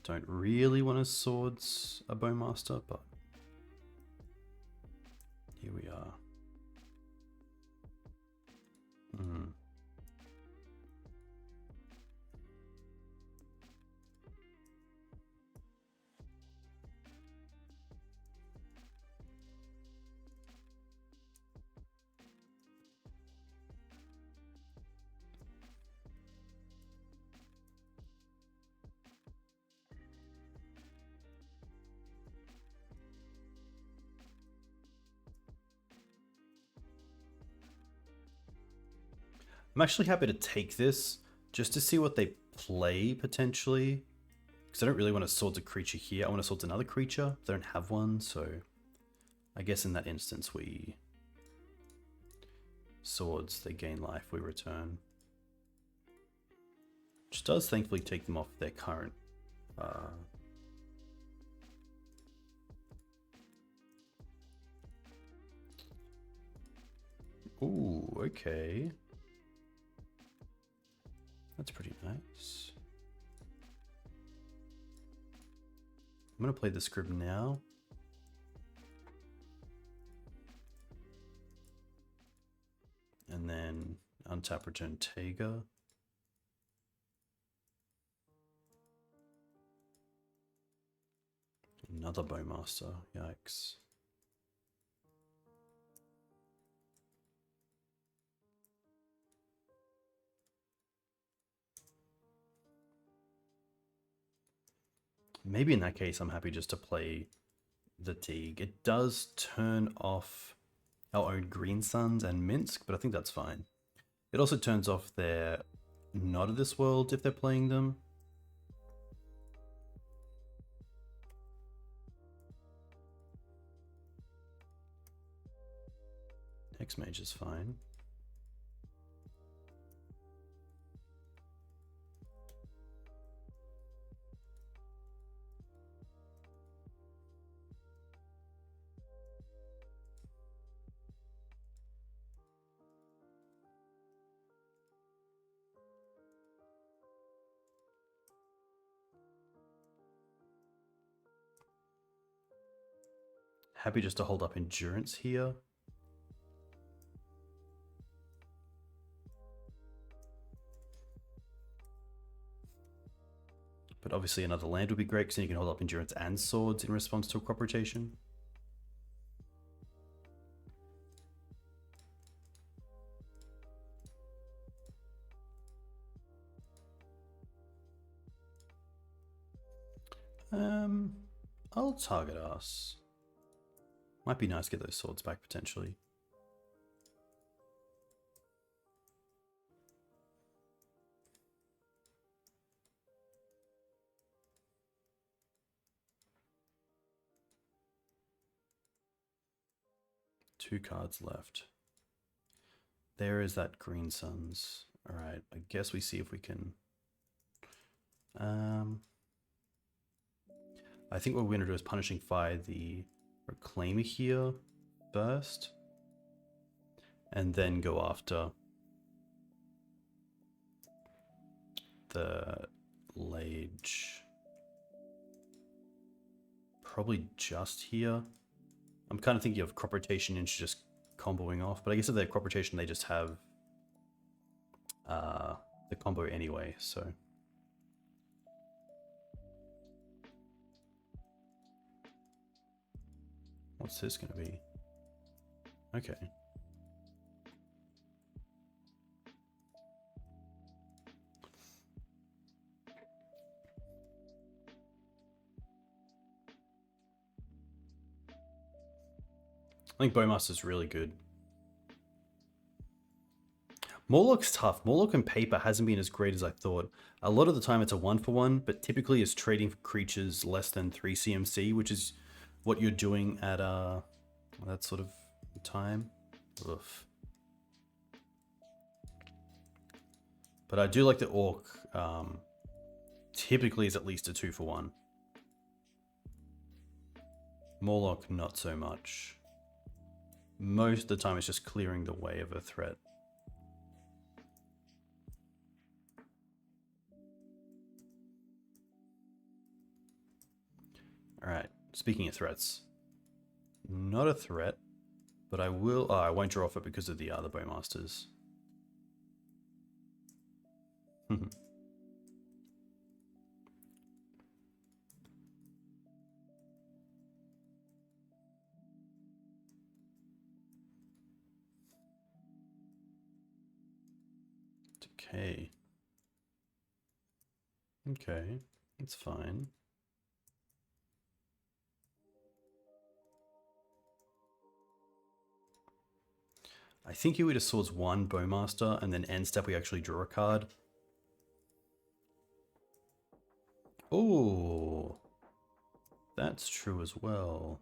Don't really want to swords a Bowmaster, but here we are. I'm actually happy to take this just to see what they play potentially, because I don't really want to swords a creature here. I want to swords another creature. They don't have one, so I guess in that instance we swords, they gain life, we return. Which does thankfully take them off their current ooh, okay. That's pretty nice. I'm going to play the Scryb now. And then untap, return Taiga. Another Bowmaster, yikes. Maybe in that case, I'm happy just to play the Teeg. It does turn off our own Green Suns and Minsc, but I think that's fine. It also turns off their Not of This World if they're playing them. Hexmage is fine. Happy just to hold up endurance here. But obviously another land would be great because then you can hold up endurance and swords in response to a crop rotation. I'll target us. Might be nice to get those swords back potentially. Two cards left. There is that Green Suns. Alright, I guess we see if we can... I think what we're going to do is Punishing Fire the Reclaimer here first. And then go after the Lage. Probably just here. I'm kind of thinking of crop rotation into just comboing off, but I guess if they're crop rotation, they just have the combo anyway, so. What's this going to be? Okay. I think Bowmaster's really good. Morlock's tough. Morlock on paper hasn't been as great as I thought. A lot of the time it's a 1-for-1, but typically it's trading for creatures less than 3 CMC, which is what you're doing at that sort of time. Oof. But I do like the Orc. Typically is at least a 2-for-1. Morlock, not so much. Most of the time it's just clearing the way of a threat. Alright, speaking of threats. Not a threat, but I will... Oh, I won't draw off it because of the other Bowmasters. Okay. Okay, that's fine. I think you would have Swords 1 Bowmaster, and then end step we actually draw a card. Oh, that's true as well.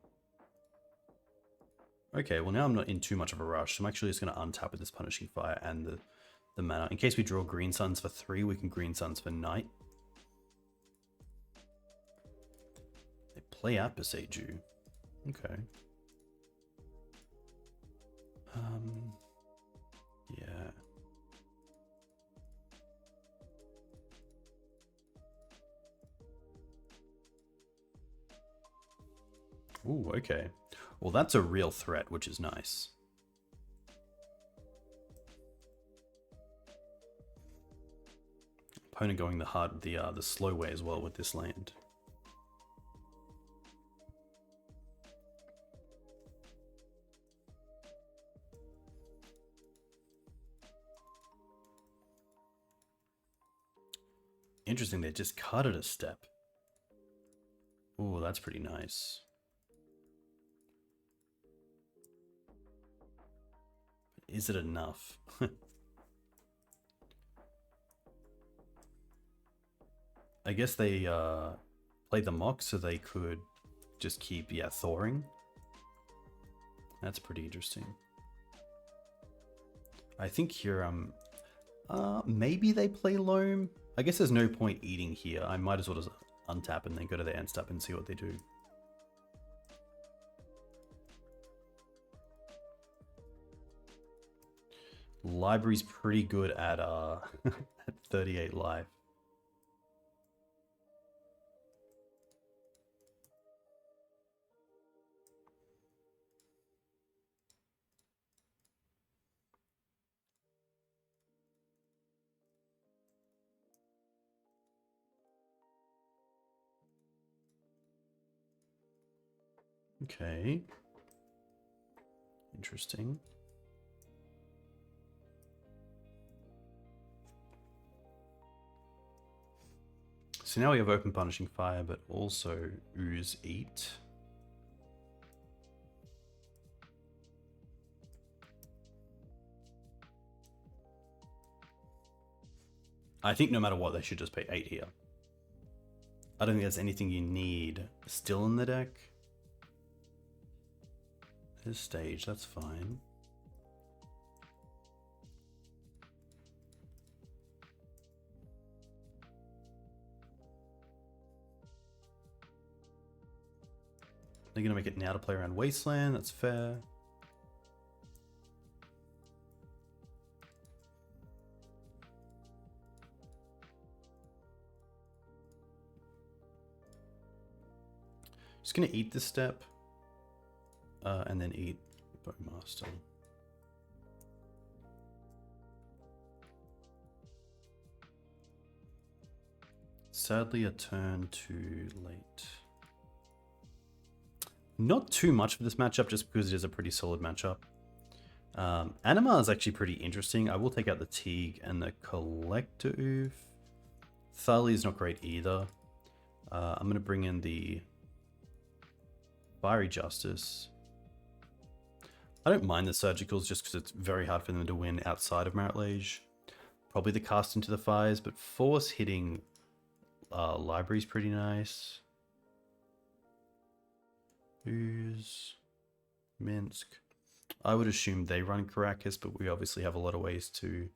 Okay, well now I'm not in too much of a rush. I'm actually just going to untap with this Punishing Fire and the mana. In case we draw Green Suns for 3, we can Green Suns for Night. They play out Beseiju. Okay. Yeah. Ooh, okay. Well, that's a real threat, which is nice. Opponent going the slow way as well with this land. Interesting, they just cut it a step. Ooh, that's pretty nice. Is it enough? I guess they played the Mock so they could just keep, yeah, Thoring. That's pretty interesting. I think here, maybe they play Loam. I guess there's no point eating here. I might as well just untap and then go to the end step and see what they do. Library's pretty good at at 38 life. Okay. Interesting. So now we have Open Punishing Fire, but also Ooze Eat. I think no matter what, they should just pay 8 here. I don't think there's anything you need still in the deck. This stage, that's fine. They're going to make it now to play around Wasteland. That's fair. Just going to eat this step. And then eat Bowmaster. Sadly, a turn too late. Not too much for this matchup, just because it is a pretty solid matchup. Anima is actually pretty interesting. I will take out the Teeg and the Collector Ouphe. Thalia is not great either. I'm going to bring in the Fiery Justice. I don't mind the Surgicals just because it's very hard for them to win outside of Marit Lage. Probably the Cast into the Fires, but Force hitting Library is pretty nice. Ooze, Minsc. I would assume they run Karakas, but we obviously have a lot of ways to...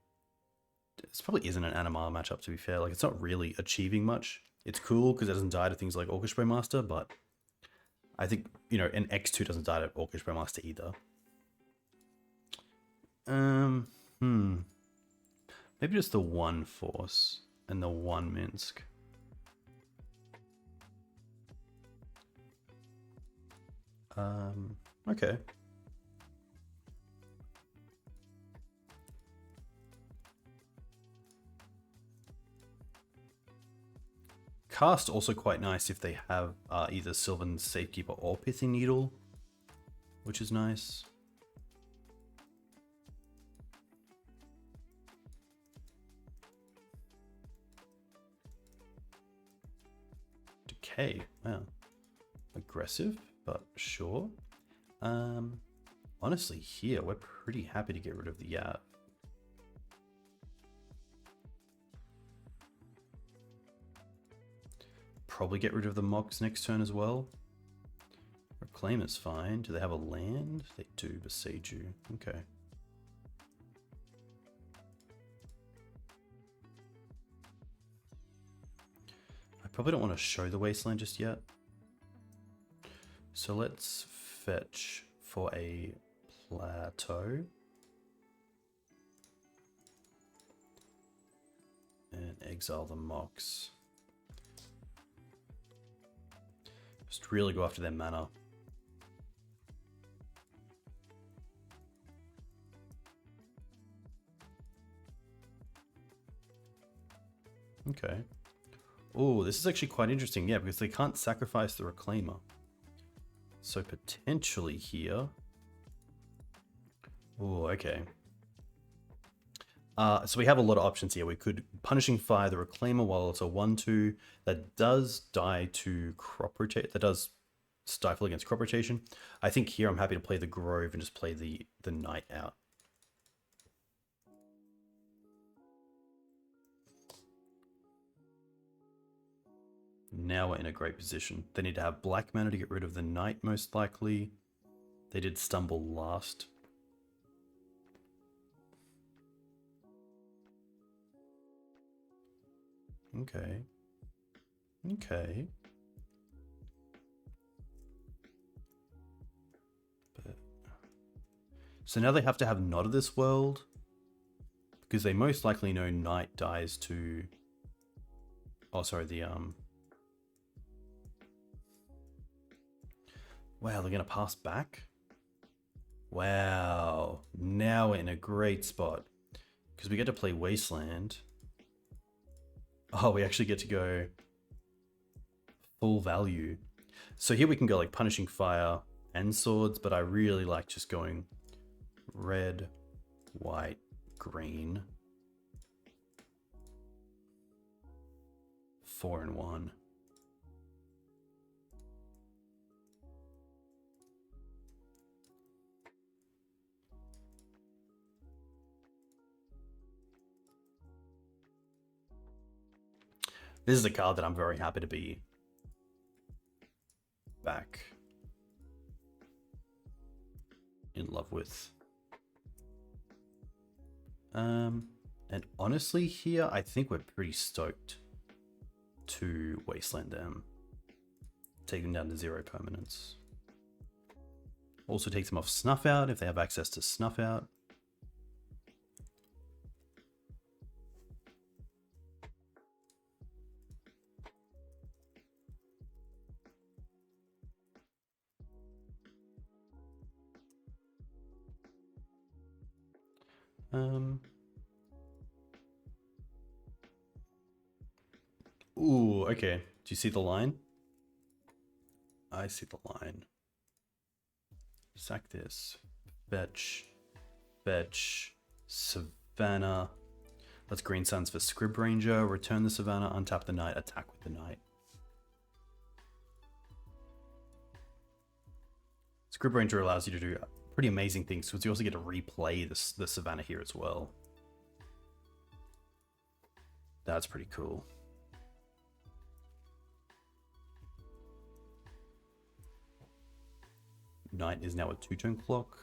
This probably isn't an Animal matchup, to be fair. Like, it's not really achieving much. It's cool because it doesn't die to things like Orcish Bowmaster, but I think, you know, an X2 doesn't die to Orcish Bowmaster either. Maybe just the one Force and the one Minsc. Okay. Cast also quite nice if they have either Sylvan Safekeeper or Pithing Needle, which is nice. Decay, wow. Aggressive, but sure. Honestly, here, we're pretty happy to get rid of the Yav. Probably get rid of the Mox next turn as well. Reclaim is fine. Do they have a land? They do, Beseiju. Okay. I probably don't want to show the Wasteland just yet. So let's fetch for a Plateau. And exile the Mox. Just really go after their mana. Okay. Oh, this is actually quite interesting, yeah, because they can't sacrifice the Reclaimer. So potentially here. Oh, okay. So we have a lot of options here. We could Punishing Fire the Reclaimer while it's a 1/2 that does die to crop rotate. That does stifle against crop rotation. I think here I'm happy to play the Grove and just play the Knight out. Now we're in a great position. They need to have black mana to get rid of the Knight, most likely. They did stumble last. Okay. Okay. But... So now they have to have Not of This World, because they most likely know Knight dies to... Oh, sorry, the... Wow, they're going to pass back? Wow. Now we're in a great spot. Because we get to play Wasteland. Oh, we actually get to go full value. So here we can go like Punishing Fire and Swords, but I really like just going red, white, green. 4-1. This is a card that I'm very happy to be back in love with. And honestly here, I think we're pretty stoked to Wasteland them. Take them down to 0 permanents. Also takes them off Snuff Out if they have access to Snuff Out. Ooh, okay. Do you see the line? I see the line. Sack this. Fetch. Fetch. Savannah. Let's green suns for Scryb Ranger. Return the Savannah, untap the Knight, attack with the Knight. Scryb Ranger allows you to do pretty amazing things, because you also get to replay the Savannah here as well. That's pretty cool. Knight is now a 2-turn clock.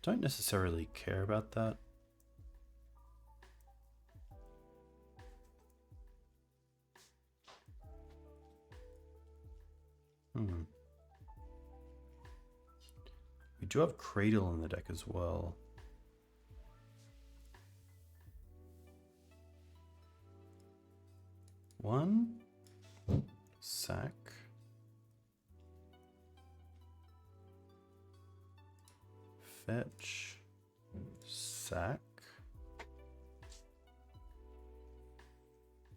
Don't necessarily care about that. We do have Cradle in the deck as well. One. Sack. Fetch. Sack.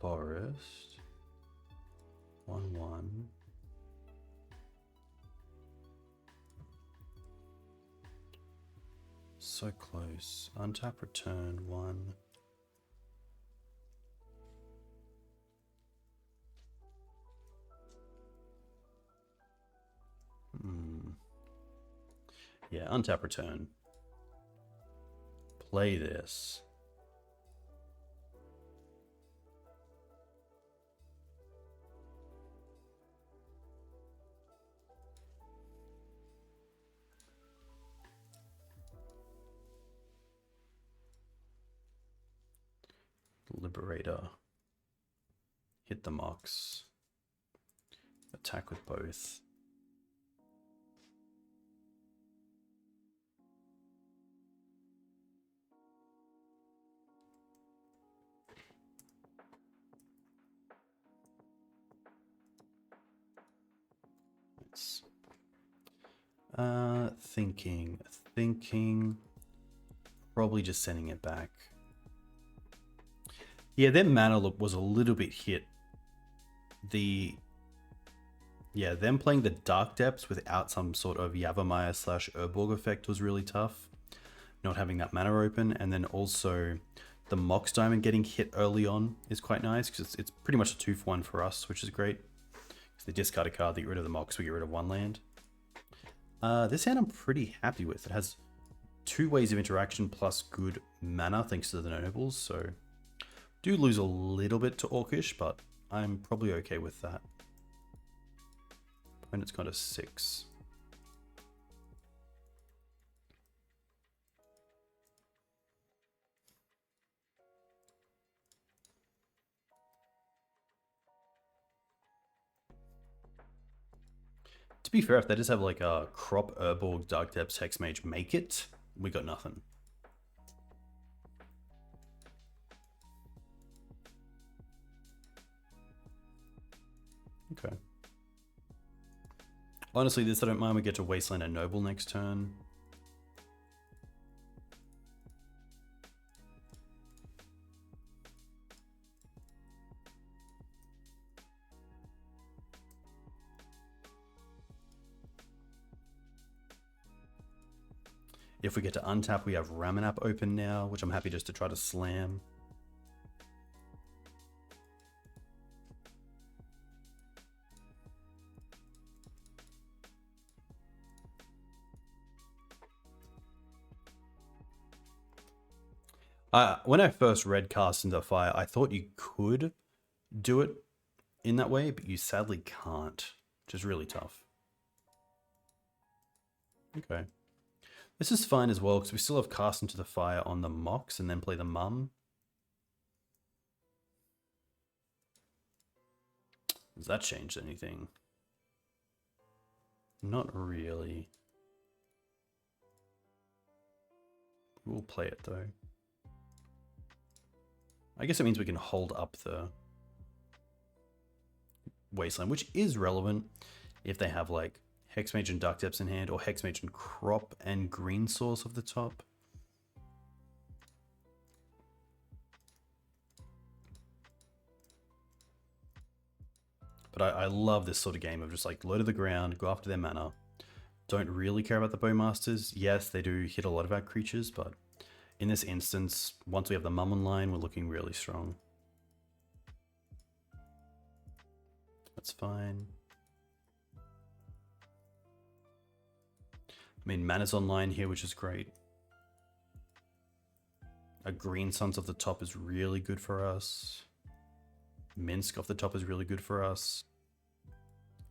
Forest. 1/1. So close. Untap, return 1. Yeah, untap, return. Play this. Liberator. Hit the Mox. Attack with both. Thinking. Probably just sending it back. Yeah, their mana was a little bit hit. Them playing the Dark Depths without some sort of Yavimaya / Urborg effect was really tough. Not having that mana open, and then also the Mox Diamond getting hit early on is quite nice, because it's pretty much a 2-for-1 for us, which is great. Because they discard a card, they get rid of the Mox, we get rid of 1 land. This hand I'm pretty happy with. It has 2 ways of interaction plus good mana thanks to the Nobles, so do lose a little bit to Orcish, but I'm probably okay with that. Opponent's got a 6. To be fair, if they just have like a Crop, Urborg, Dark Depths, Hexmage, make it, we got nothing. Okay. Honestly, this I don't mind. We get to Wasteland and Noble next turn. If we get to untap, we have Ramunap open now, which I'm happy just to try to slam. When I first read Cast into Fire, I thought you could do it in that way, but you sadly can't, which is really tough. Okay. This is fine as well, because we still have Cast into the Fire on the Mox and then play the Mum. Has that changed anything? Not really. We'll play it though. I guess it means we can hold up the Wasteland, which is relevant if they have like Hexmage and Dark Depths in hand, or Hexmage and Crop and Green Source off the top. But I love this sort of game of just like low to the ground, go after their mana. Don't really care about the Bowmasters. Yes, they do hit a lot of our creatures, but in this instance, once we have the Mummon line, we're looking really strong. That's fine. I mean, Mana's online here, which is great. A Green Suns off the top is really good for us. Minsc off the top is really good for us.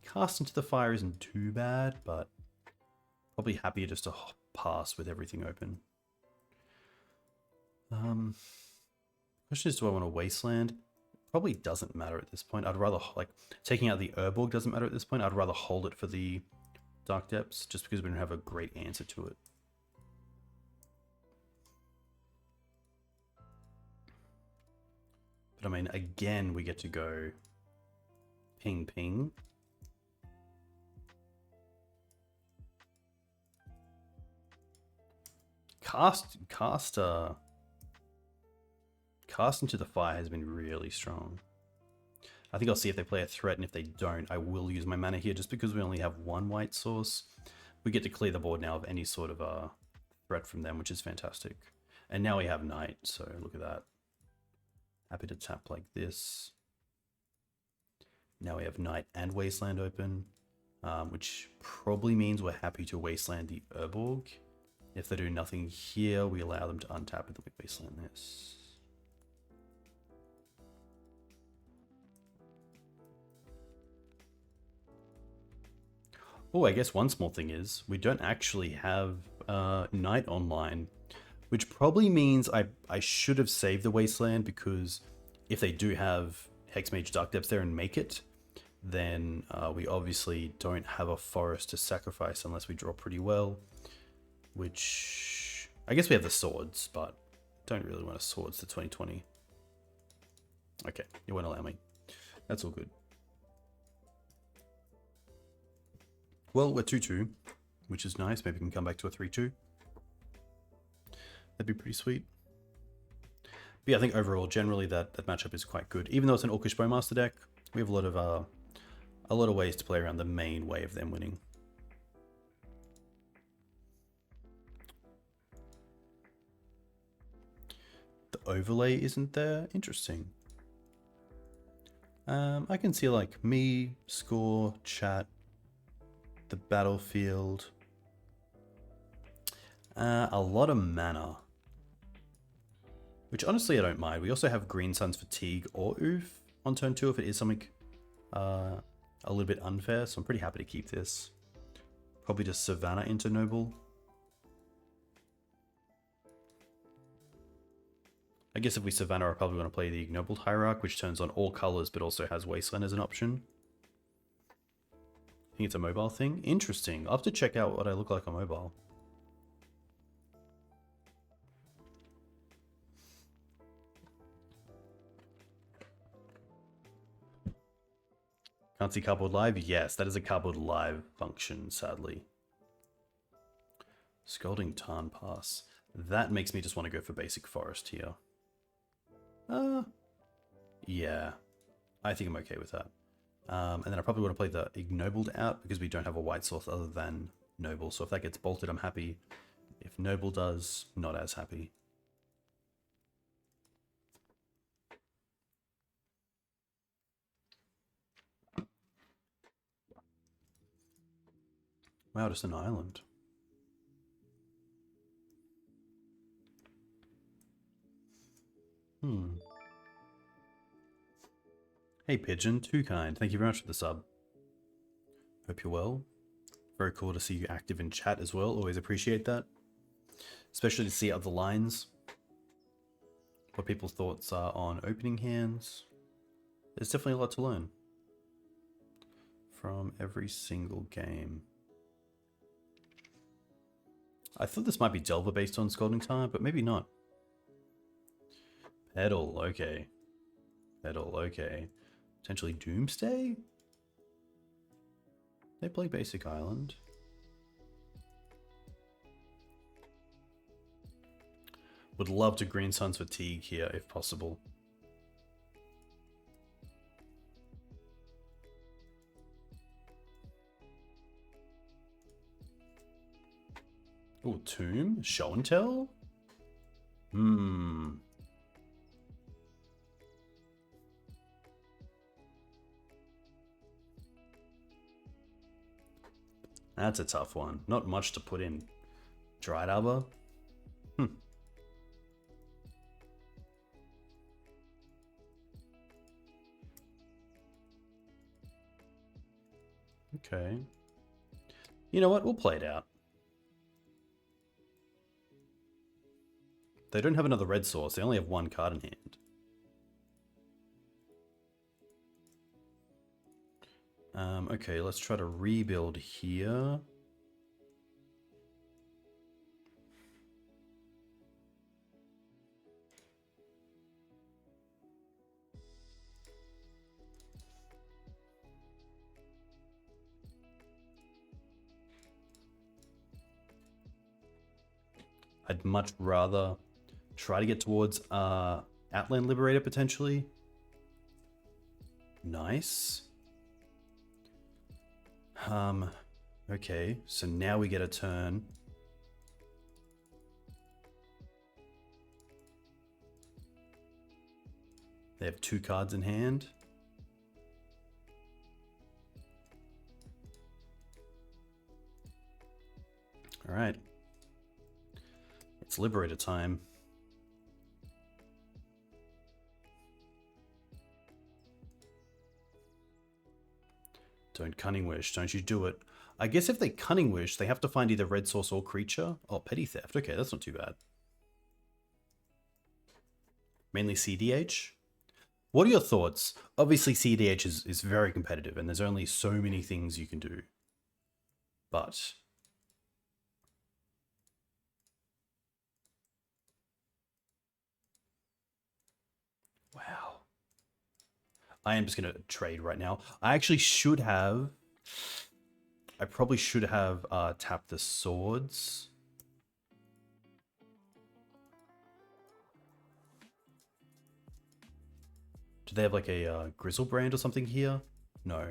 Cast into the Fire isn't too bad, but probably happier just to pass with everything open. Question is, do I want a Wasteland? Probably doesn't matter at this point. I'd rather, like, taking out the Urborg doesn't matter at this point. I'd rather hold it for the Dark Depths, just because we don't have a great answer to it. But I mean, again, we get to go ping ping. Cast into the Fire has been really strong. I think I'll see if they play a threat, and if they don't, I will use my mana here, just because we only have one white source. We get to clear the board now of any sort of threat from them, which is fantastic. And now we have Night, so look at that. Happy to tap like this. Now we have Night and Wasteland open, which probably means we're happy to Wasteland the Urborg. If they do nothing here, we allow them to untap and then we Wasteland this. Oh, I guess one small thing is we don't actually have Night online, which probably means I should have saved the Wasteland, because if they do have Hexmage Dark Depths there and make it, then we obviously don't have a forest to sacrifice unless we draw pretty well, which I guess we have the swords, but don't really want a swords to 2020. Okay, you won't allow me. That's all good. Well, we're 2-2, which is nice. Maybe we can come back to a 3-2. That'd be pretty sweet. But yeah, I think overall, generally, that matchup is quite good. Even though it's an Orcish Bowmaster deck, we have a lot of ways to play around the main way of them winning. The overlay isn't there? Interesting. I can see like me, score, chat, the battlefield, a lot of mana, which honestly I don't mind. We also have Green Suns for Teeg or Ouphe on turn 2 if it is something a little bit unfair, so I'm pretty happy to keep this. Probably just Savannah into Noble. I guess if we Savannah, I probably want to play the Ignoble Hierarch, which turns on all colors but also has Wasteland as an option. I think it's a mobile thing. Interesting. I'll have to check out what I look like on mobile. Can't see Cardboard Live? Yes, that is a Cardboard Live function, sadly. Scalding Tarn Pass. That makes me just want to go for basic forest here. Yeah. I think I'm okay with that. And then I probably want to play the Ignobled out, because we don't have a white source other than Noble. So if that gets bolted, I'm happy. If Noble does, not as happy. Wow, just an island. Hey Pigeon, too kind. Thank you very much for the sub. Hope you're well. Very cool to see you active in chat as well. Always appreciate that. Especially to see other lines. What people's thoughts are on opening hands. There's definitely a lot to learn. from every single game. I thought this might be Delver based on Scalding Tarn, but maybe not. Pedal, okay. Pedal, okay. Potentially Doomsday? They play Basic Island. Would love to Green Sun's Fatigue here if possible. Oh, Tomb? Show and Tell? That's a tough one. Not much to put in. Dryad Arbor? Okay. You know what? We'll play it out. They don't have another red source. They only have one card in hand. Okay, let's try to rebuild here. I'd much rather try to get towards Outland Liberator potentially. Nice. Okay, so now we get a turn. They have 2 cards in hand. All right. It's Liberator time. Don't Cunning Wish. Don't you do it. I guess if they Cunning Wish, they have to find either red source or creature. Oh, Petty Theft. Okay, that's not too bad. Mainly CDH. What are your thoughts? Obviously, CDH is very competitive, and there's only so many things you can do. But wow. I am just going to trade right now. I actually should have... I probably should have tapped the swords. Do they have like a Grizzlebrand or something here? No.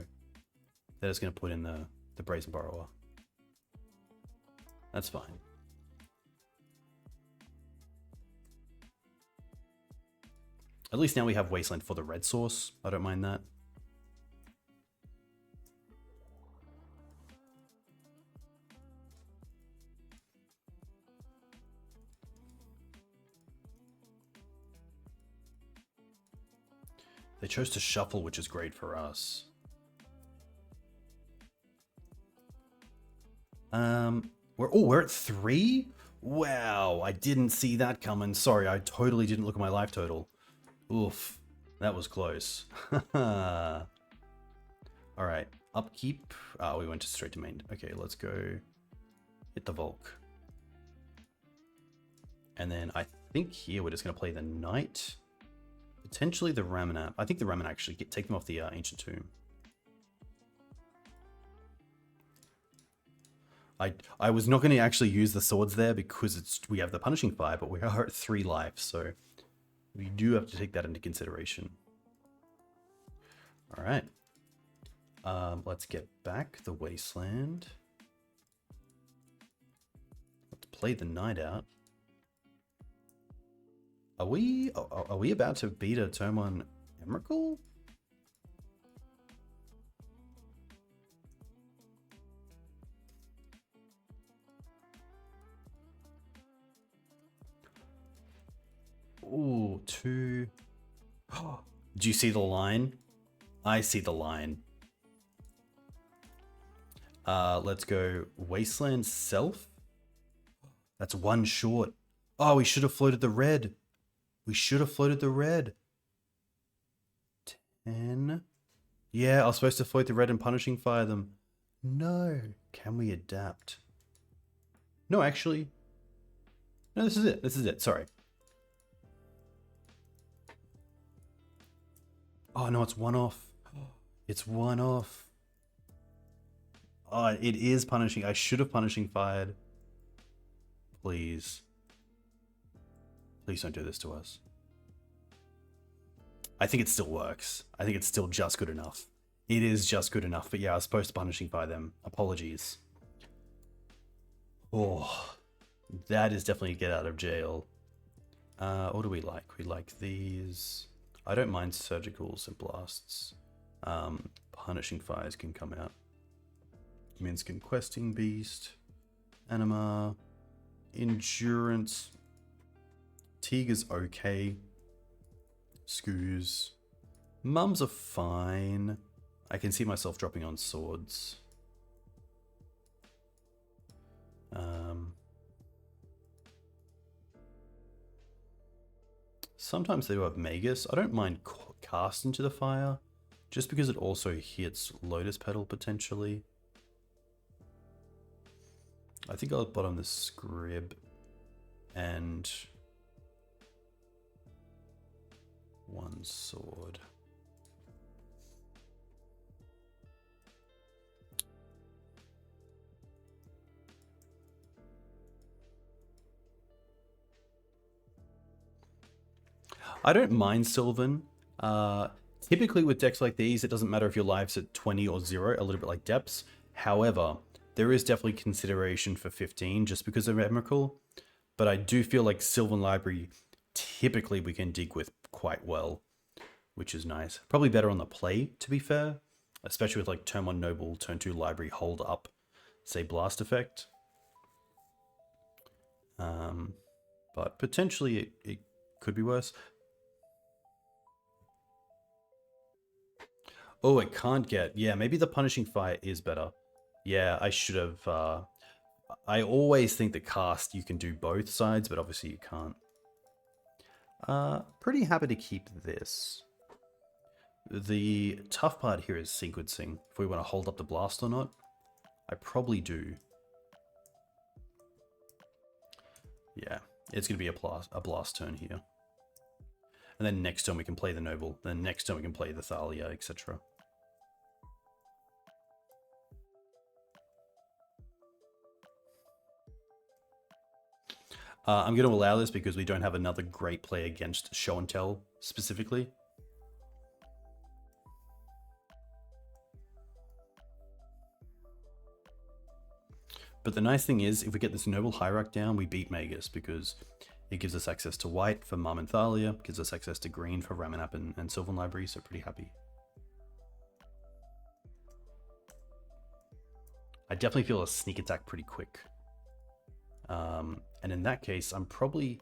They're just going to put in the Brazen Borrower. That's fine. At least now we have Wasteland for the red source. I don't mind that. They chose to shuffle, which is great for us. We're at 3? Wow, I didn't see that coming. Sorry, I totally didn't look at my life total. Oof, that was close. All right, upkeep. Oh, we went straight to main. Okay, let's go hit the Volk. And then I think here we're just going to play the Knight. Potentially the Ramunap. I think the Ramunap actually take them off the Ancient Tomb. I was not going to actually use the swords there because we have the Punishing Fire, but we are at 3 life, so we do have to take that into consideration. All right. Let's get back the Wasteland. Let's play the Knight out. Are we about to beat a turn 1 Emrakul? Ooh, 2. Do you see the line? I see the line. Let's go Wasteland Self. That's 1 short. Oh, we should have floated the red. We should have floated the red. 10. Yeah, I was supposed to float the red and punishing fire them. No. Can we adapt? No, actually. No, this is it. This is it. Sorry. Oh, no, it's one off. It's one off. Oh, it is punishing. I should have punishing fired. Please. Please don't do this to us. I think it still works. I think it's still just good enough. It is just good enough. But yeah, I was supposed to punishing fire them. Apologies. Oh, that is definitely a get out of jail. What do we like? We like these. I don't mind surgicals and blasts. Punishing fires can come out. Minsc and questing beast. Anima. Endurance. Teeg is okay. Scoos. Mums are fine. I can see myself dropping on swords. Sometimes they do have Magus. I don't mind cast into the fire, just because it also hits Lotus Petal potentially. I think I'll bottom the Scryb and one sword. I don't mind Sylvan. Typically with decks like these, it doesn't matter if your life's at 20 or 0, a little bit like Depths. However, there is definitely consideration for 15 just because of Emrakul. But I do feel like Sylvan Library, typically we can dig with quite well, which is nice. Probably better on the play, to be fair. Especially with like turn 1 Noble, turn 2 Library, hold up, say Blast Effect. But potentially it could be worse. Oh, it can't get... Yeah, maybe the Punishing Fire is better. Yeah, I should have... I always think that cast, you can do both sides, but obviously you can't. Pretty happy to keep this. The tough part here is sequencing. If we want to hold up the blast or not. I probably do. Yeah, it's going to be a blast turn here. And then next turn we can play the Noble. Then next turn we can play the Thalia, etc. I'm going to allow this because we don't have another great play against Show and Tell specifically. But the nice thing is, if we get this Noble Hierarch down, we beat Magus because it gives us access to white for Mum and Thalia, gives us access to green for Ramunap and Sylvan Library, so pretty happy. I definitely feel a sneak attack pretty quick. And in that case, I'm probably...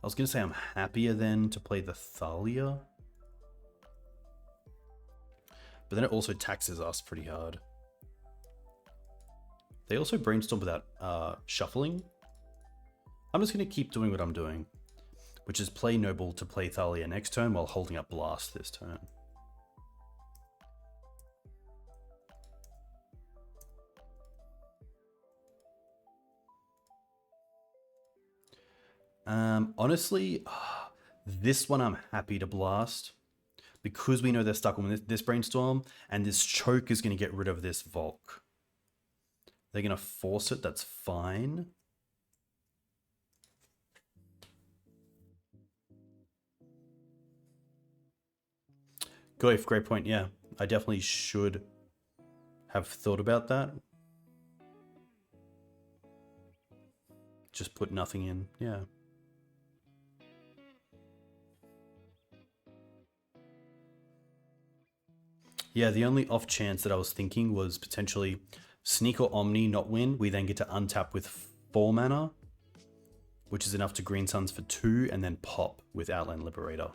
I was going to say I'm happier then to play the Thalia. But then it also taxes us pretty hard. They also brainstorm without shuffling. I'm just going to keep doing what I'm doing, which is play Noble to play Thalia next turn while holding up Blast this turn. Honestly, this one I'm happy to blast because we know they're stuck on this brainstorm, and this choke is going to get rid of this Volk. They're going to force it, that's fine. Ouphe, great point, yeah. I definitely should have thought about that. Just put nothing in, yeah. Yeah, the only off chance that I was thinking was potentially Sneak or Omni not win. We then get to untap with 4 mana, which is enough to Green Suns for 2, and then pop with Outland Liberator.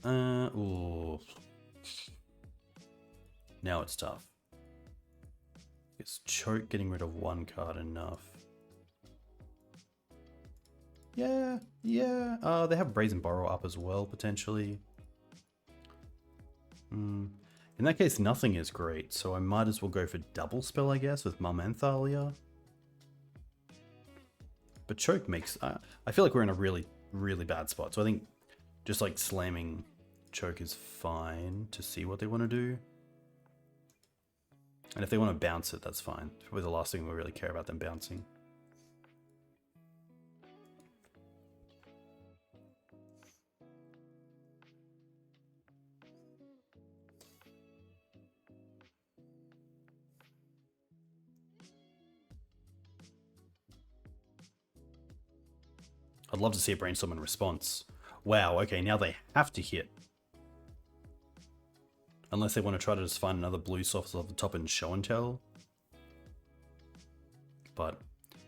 Ooh. Now it's tough. Is choke getting rid of 1 card enough? Yeah. They have Brazen Borrow up as well, potentially. In that case, nothing is great, so I might as well go for double spell, I guess, with Mum and Thalia. But Choke makes... I feel like we're in a really, really bad spot, so I think just like slamming Choke is fine to see what they want to do. And if they want to bounce it, that's fine. It's probably the last thing we really care about them bouncing. I'd love to see a Brainstorm in response. Wow, okay, now they have to hit. Unless they want to try to just find another blue soft off the top and show and tell. But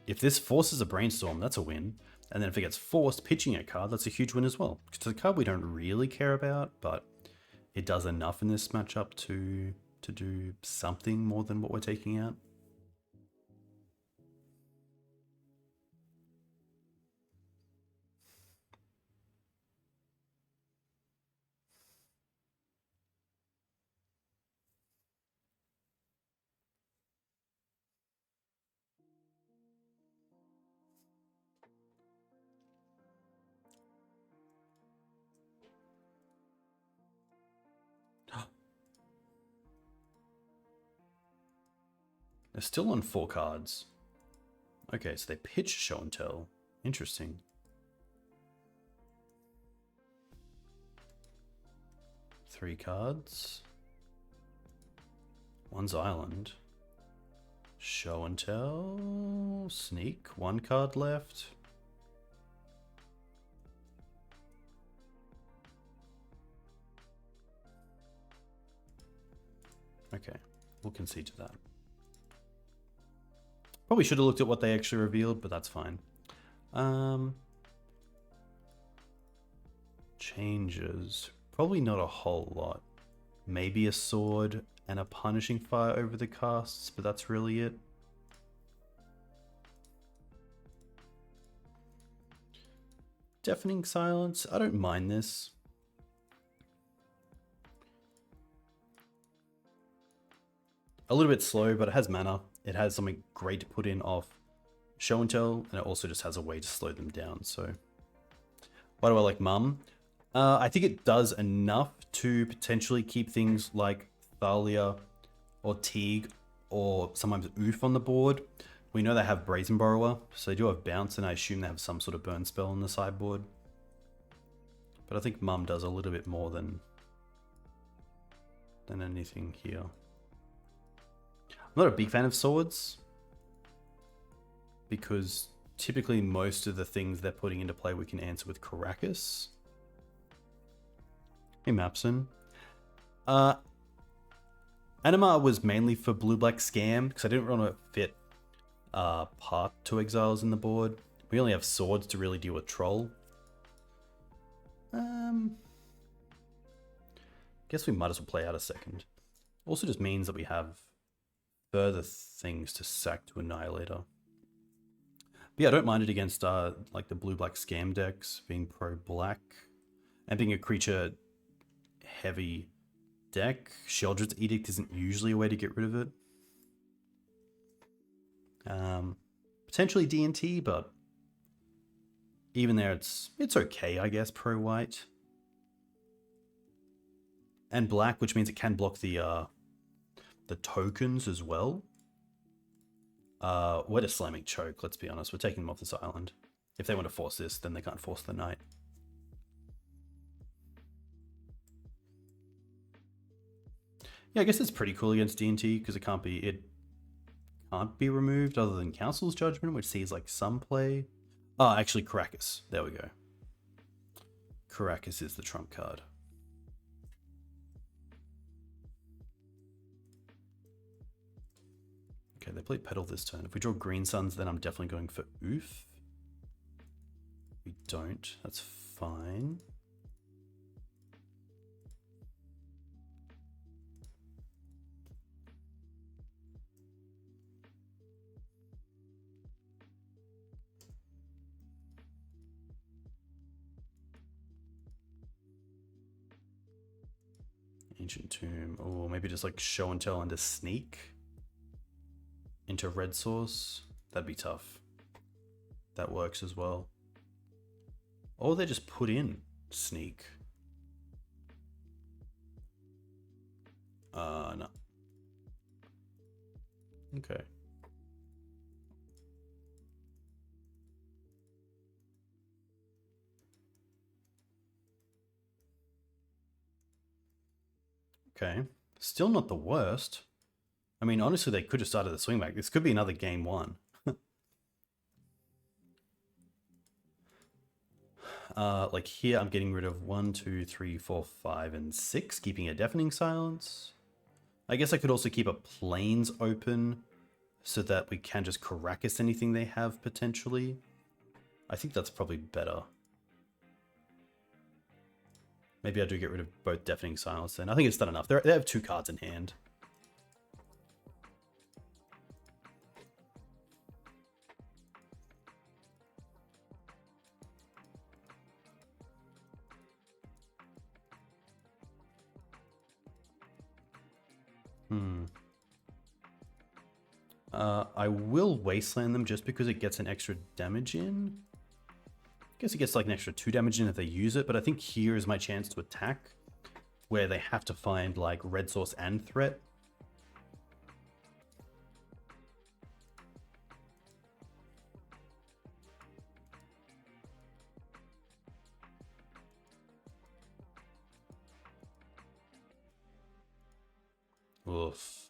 if this forces a Brainstorm, that's a win. And then if it gets forced pitching a card, that's a huge win as well. It's a card we don't really care about, but it does enough in this matchup to do something more than what we're taking out. They're still on 4 cards. Okay, so they pitch show and tell. Interesting. Three cards. One's Island. Show and tell. Sneak. 1 card left. Okay, we'll concede to that. Probably should have looked at what they actually revealed, but that's fine. Changes. Probably not a whole lot. Maybe a sword and a punishing fire over the casts, but that's really it. Deafening silence. I don't mind this. A little bit slow, but it has mana. It has something great to put in off show and tell, and it also just has a way to slow them down. So why do I like Mum? I think it does enough to potentially keep things like Thalia or Teeg or sometimes Ouphe on the board. We know they have Brazen Borrower, so they do have Bounce, and I assume they have some sort of burn spell on the sideboard. But I think Mum does a little bit more than anything here. I'm not a big fan of swords, because typically most of the things they're putting into play we can answer with Karakas. Hey Mapson. Animar was mainly for blue-black scam, because I didn't want to fit Park 2 Exiles in the board. We only have swords to really deal with Troll. Guess we might as well play out a second. Also just means that we have further things to sack to Annihilator. But yeah, I don't mind it against like the blue-black scam decks, being pro-black, and being a creature heavy deck. Sheoldred's Edict isn't usually a way to get rid of it. Potentially D&T, but even there it's okay, I guess, pro-white. And black, which means it can block the tokens as well. We're just slamming Choke, let's be honest. We're taking them off this island. If they want to force this, then they can't force the knight. Yeah, I guess it's pretty cool against D&T because it can't be removed other than Council's Judgment, which sees like some play. Oh, actually Karakas. There we go. Karakas is the trump card. Okay, they play Petal this turn. If we draw Green Suns, then I'm definitely going for Ouphe. We don't. That's fine. Ancient Tomb. Or maybe just like Show and Tell and a Sneak into red source. That'd be tough. That works as well. Or they just put in Sneak. No. Okay. Okay. Still not the worst. I mean, honestly, they could have started the swing back. This could be another game one. Like here, I'm getting rid of 1, 2, 3, 4, 5, and 6, keeping a Deafening Silence. I guess I could also keep a Plains open so that we can just Karakas anything they have potentially. I think that's probably better. Maybe I do get rid of both Deafening Silence then. I think it's done enough. They have 2 cards in hand. I will Wasteland them just because it gets an extra damage in. I guess it gets like an extra 2 damage in if they use it, but I think here is my chance to attack, where they have to find like red source and threat. Oof.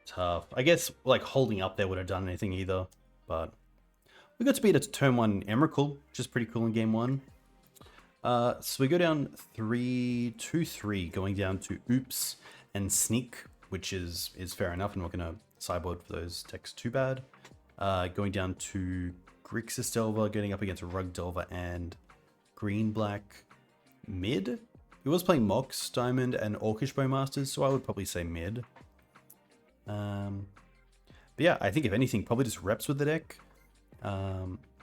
Tough. I guess like holding up there would have done anything either, but we got to beat a turn 1 Emrakul, which is pretty cool in game 1. So we go down 3-2-3, going down to Ouphe and Sneak, which is fair enough. I'm not going to sideboard for those decks too bad. Going down to Grixis Delver, getting up against a RUG Delver and Green-Black mid. He was playing Mox, Diamond, and Orcish Bowmasters, so I would probably say mid. But yeah, I think if anything, probably just reps with the deck.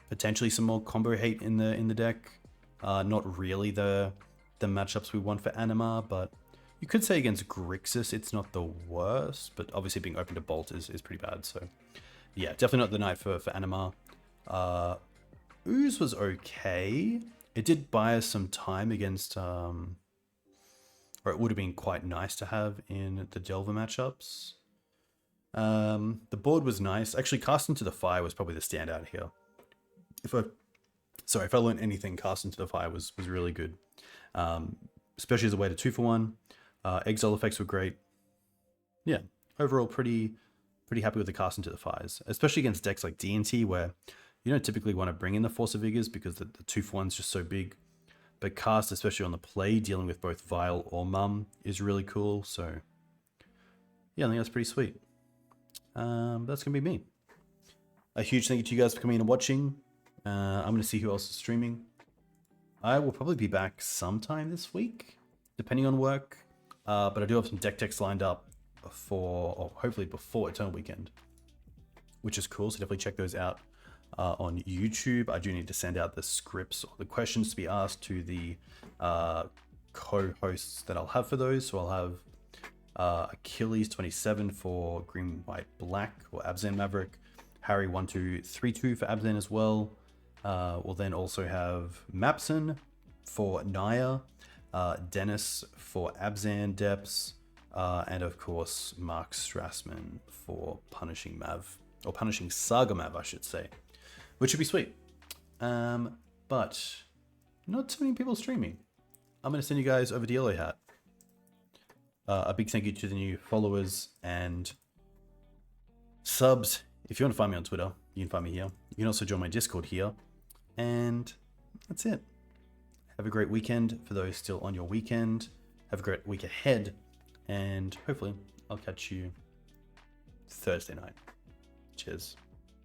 Potentially some more combo hate in the deck. Not really the matchups we want for Anima, but you could say against Grixis it's not the worst, but obviously being open to Bolt is pretty bad. So yeah, definitely not the night for Anima. Ooze was okay. It did buy us some time against, or it would have been quite nice to have in the Delver matchups. The board was nice. Actually, Cast Into the Fire was probably the standout here. If I learned anything, Cast Into the Fire was really good. Especially as a way to 2-for-1. Exile effects were great. Yeah, overall pretty happy with the Cast Into the Fires, especially against decks like D&T where you don't typically want to bring in the Force of Vigors because the 2-for-1 is just so big. But Cast, especially on the play, dealing with both Vile or Mum is really cool. So yeah, I think that's pretty sweet. That's gonna be me. A huge thank you to you guys for coming in and watching. I'm gonna see who else is streaming. I will probably be back sometime this week, depending on work. But I do have some deck techs lined up for, or hopefully before Eternal Weekend, which is cool. So definitely check those out on YouTube. I do need to send out the scripts or the questions to be asked to the co-hosts that I'll have for those. So I'll have Achilles 27 for Green, White, Black, or Abzan Maverick. Harry 1232 for Abzan as well. We'll then also have Mapson for Naya, Dennis for Abzan Depths, and of course Mark Strassman for Punishing Mav, or Punishing Saga Mav, I should say, which would be sweet. But not too many people streaming. I'm going to send you guys over to Yellow Hat. A big thank you to the new followers and subs. If you want to find me on Twitter, you can find me here. You can also join my Discord here. And that's it. Have a great weekend for those still on your weekend. Have a great week ahead. And hopefully I'll catch you Thursday night. Cheers.